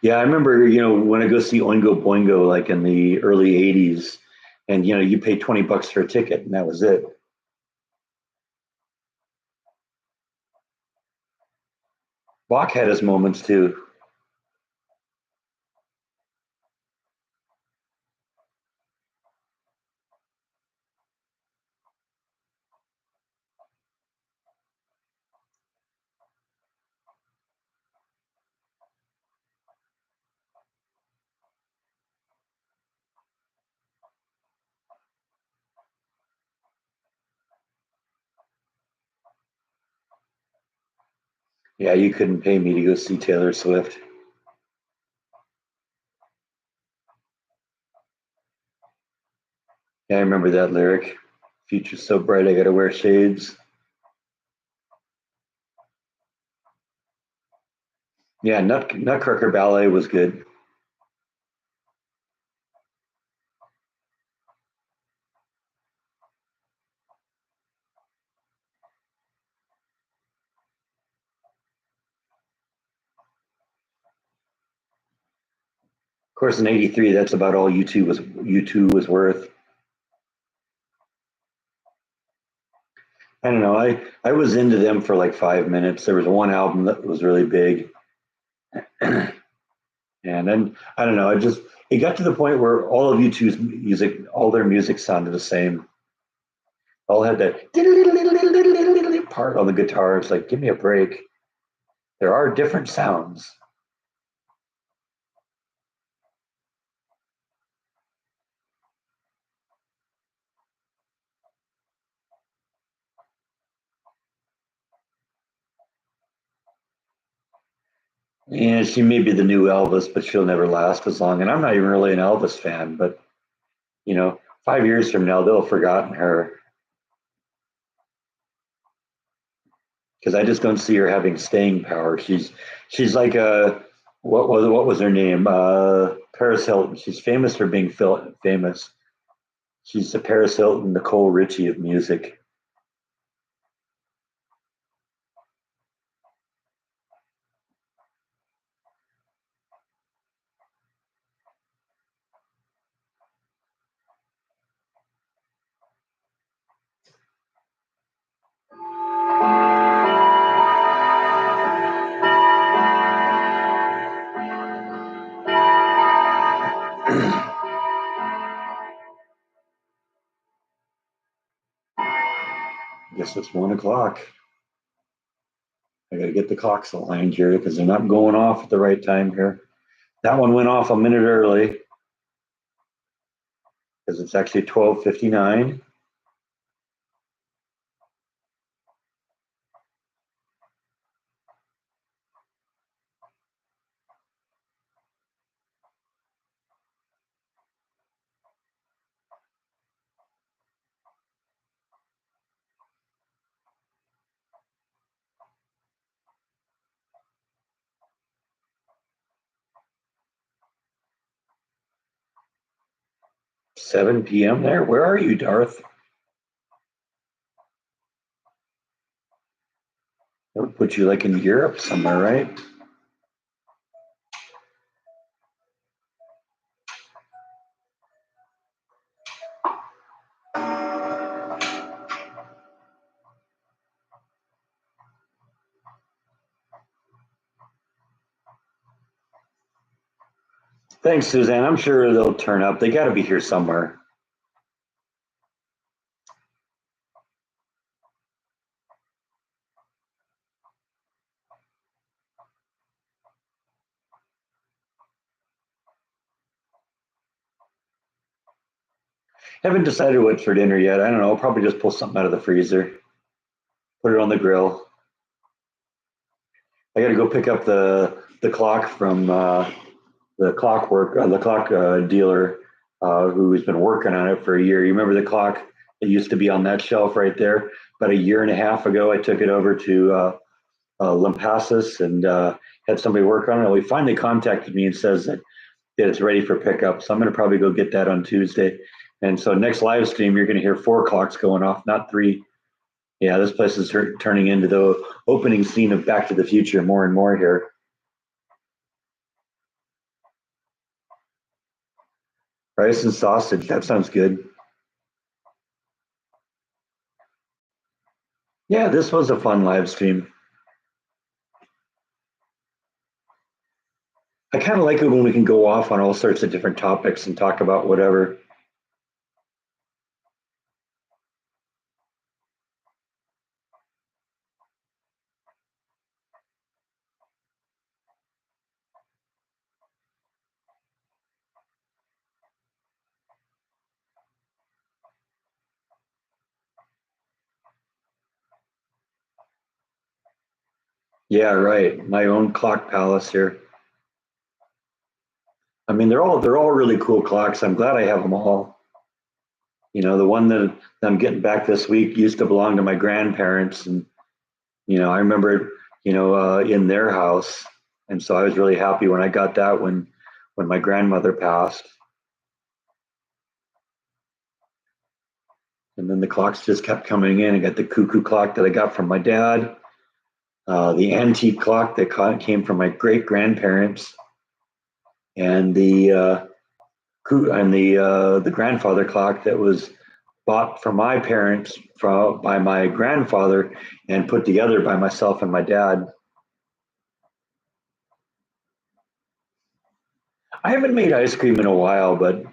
Yeah, I remember, when I go see Oingo Boingo like in the early 80s, and you pay 20 bucks for a ticket and that was it. Bach had his moments too. Yeah, you couldn't pay me to go see Taylor Swift. Yeah, I remember that lyric. Future's so bright, I gotta wear shades. Yeah, Nutcracker Ballet was good. Of course, in '83, that's about all U2 was worth. I don't know. I was into them for like 5 minutes. There was one album that was really big, and then I don't know. It got to the point where all of U2's music, all their music sounded the same. All had that part on the guitar. It's like, give me a break. There are different sounds. And she may be the new Elvis, but she'll never last as long. And I'm not even really an Elvis fan, but 5 years from now, they'll have forgotten her because I just don't see her having staying power. She's like a what was her name? Paris Hilton. She's famous for being famous. She's the Paris Hilton, Nicole Richie of music. Guess it's 1 o'clock. I got to get the clocks aligned here because they're not going off at the right time here. That one went off a minute early because it's actually 12:59. 7 p.m. there. Where are you, Darth? That would put you like in Europe somewhere, right? Thanks, Suzanne. I'm sure they'll turn up. They got to be here somewhere. Haven't decided what for dinner yet. I don't know. I'll probably just pull something out of the freezer, put it on the grill. I got to go pick up the clock from the clock dealer who's been working on it for a year. You remember the clock that used to be on that shelf right there? About a year and a half ago, I took it over to Lampasas and had somebody work on it. Well, he finally contacted me and says that it's ready for pickup. So I'm going to probably go get that on Tuesday. And so next live stream, you're going to hear 4 clocks going off, not three. Yeah, this place is turning into the opening scene of Back to the Future more and more here. Rice and sausage. That sounds good. Yeah, this was a fun live stream. I kind of like it when we can go off on all sorts of different topics and talk about whatever. Yeah, right. My own clock palace here. I mean, they're all really cool clocks. I'm glad I have them all. The one that I'm getting back this week used to belong to my grandparents, and I remember it, in their house, and so I was really happy when I got that when my grandmother passed. And then the clocks just kept coming in. I got the cuckoo clock that I got from my dad, the antique clock that came from my great grandparents, and the grandfather clock that was bought for my parents by my grandfather and put together by myself and my dad. I haven't made ice cream in a while, but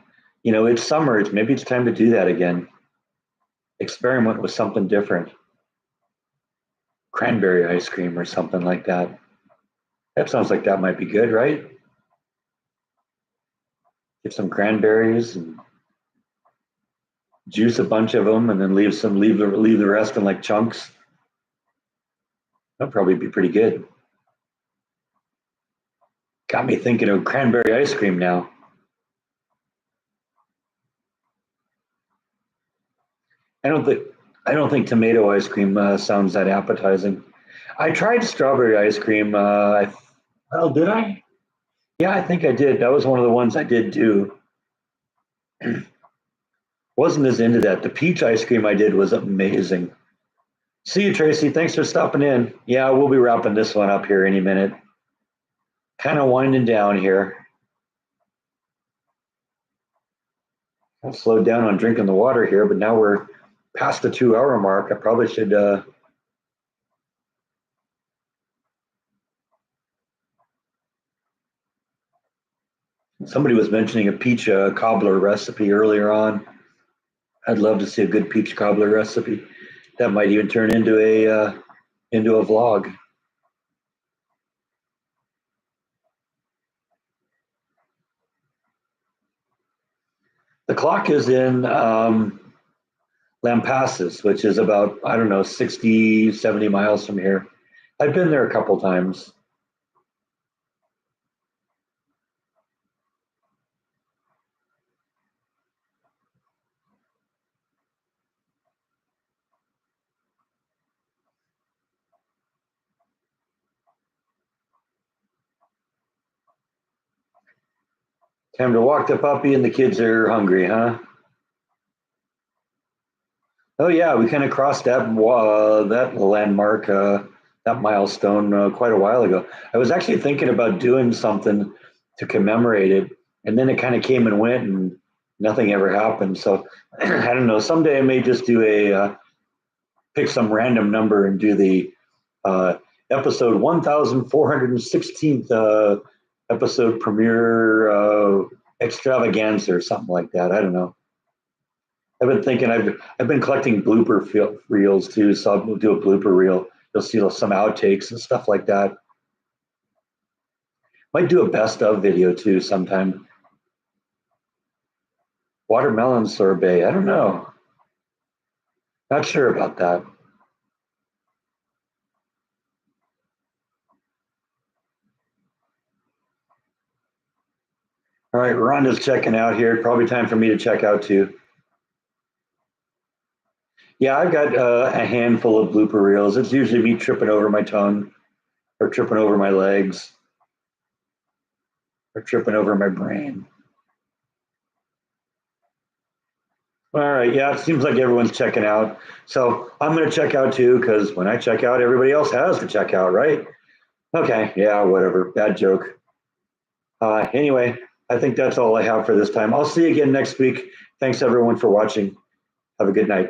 it's summer. Maybe it's time to do that again. Experiment with something different. Cranberry ice cream or something like that. That sounds like that might be good, right? Get some cranberries and juice a bunch of them, and then leave the rest in like chunks. That'd probably be pretty good. Got me thinking of cranberry ice cream now. I don't think I don't think tomato ice cream sounds that appetizing. I tried strawberry ice cream. Well, did I? Yeah, I think I did. That was one of the ones I did do. Wasn't as into that. The peach ice cream I did was amazing. See you, Tracy. Thanks for stopping in. Yeah, we'll be wrapping this one up here any minute. Kind of winding down here. I slowed down on drinking the water here, but now we're past the 2 hour mark. I probably should. Somebody was mentioning a peach cobbler recipe earlier on. I'd love to see a good peach cobbler recipe. That might even turn into a vlog. The clock is in Lampasas, which is about, I don't know, 60, 70 miles from here. I've been there a couple times. Time to walk the puppy and the kids are hungry, huh? Oh yeah, we kind of crossed that landmark, that milestone quite a while ago. I was actually thinking about doing something to commemorate it, and then it kind of came and went, and nothing ever happened. So I don't know. Someday I may just do a pick some random number and do the uh, episode 1416th episode premiere extravaganza or something like that. I don't know. I've been thinking I've been collecting reels too, so I'll do a blooper reel. You'll see some outtakes and stuff like that. Might do a best of video too sometime. Watermelon sorbet. I don't know. Not sure about that. All right, Rhonda's checking out here. Probably time for me to check out too. Yeah, I've got a handful of blooper reels. It's usually me tripping over my tongue or tripping over my legs or tripping over my brain. All right. Yeah, it seems like everyone's checking out. So I'm going to check out too, because when I check out, everybody else has to check out, right? Okay. Yeah, whatever. Bad joke. Anyway, I think that's all I have for this time. I'll see you again next week. Thanks everyone for watching. Have a good night.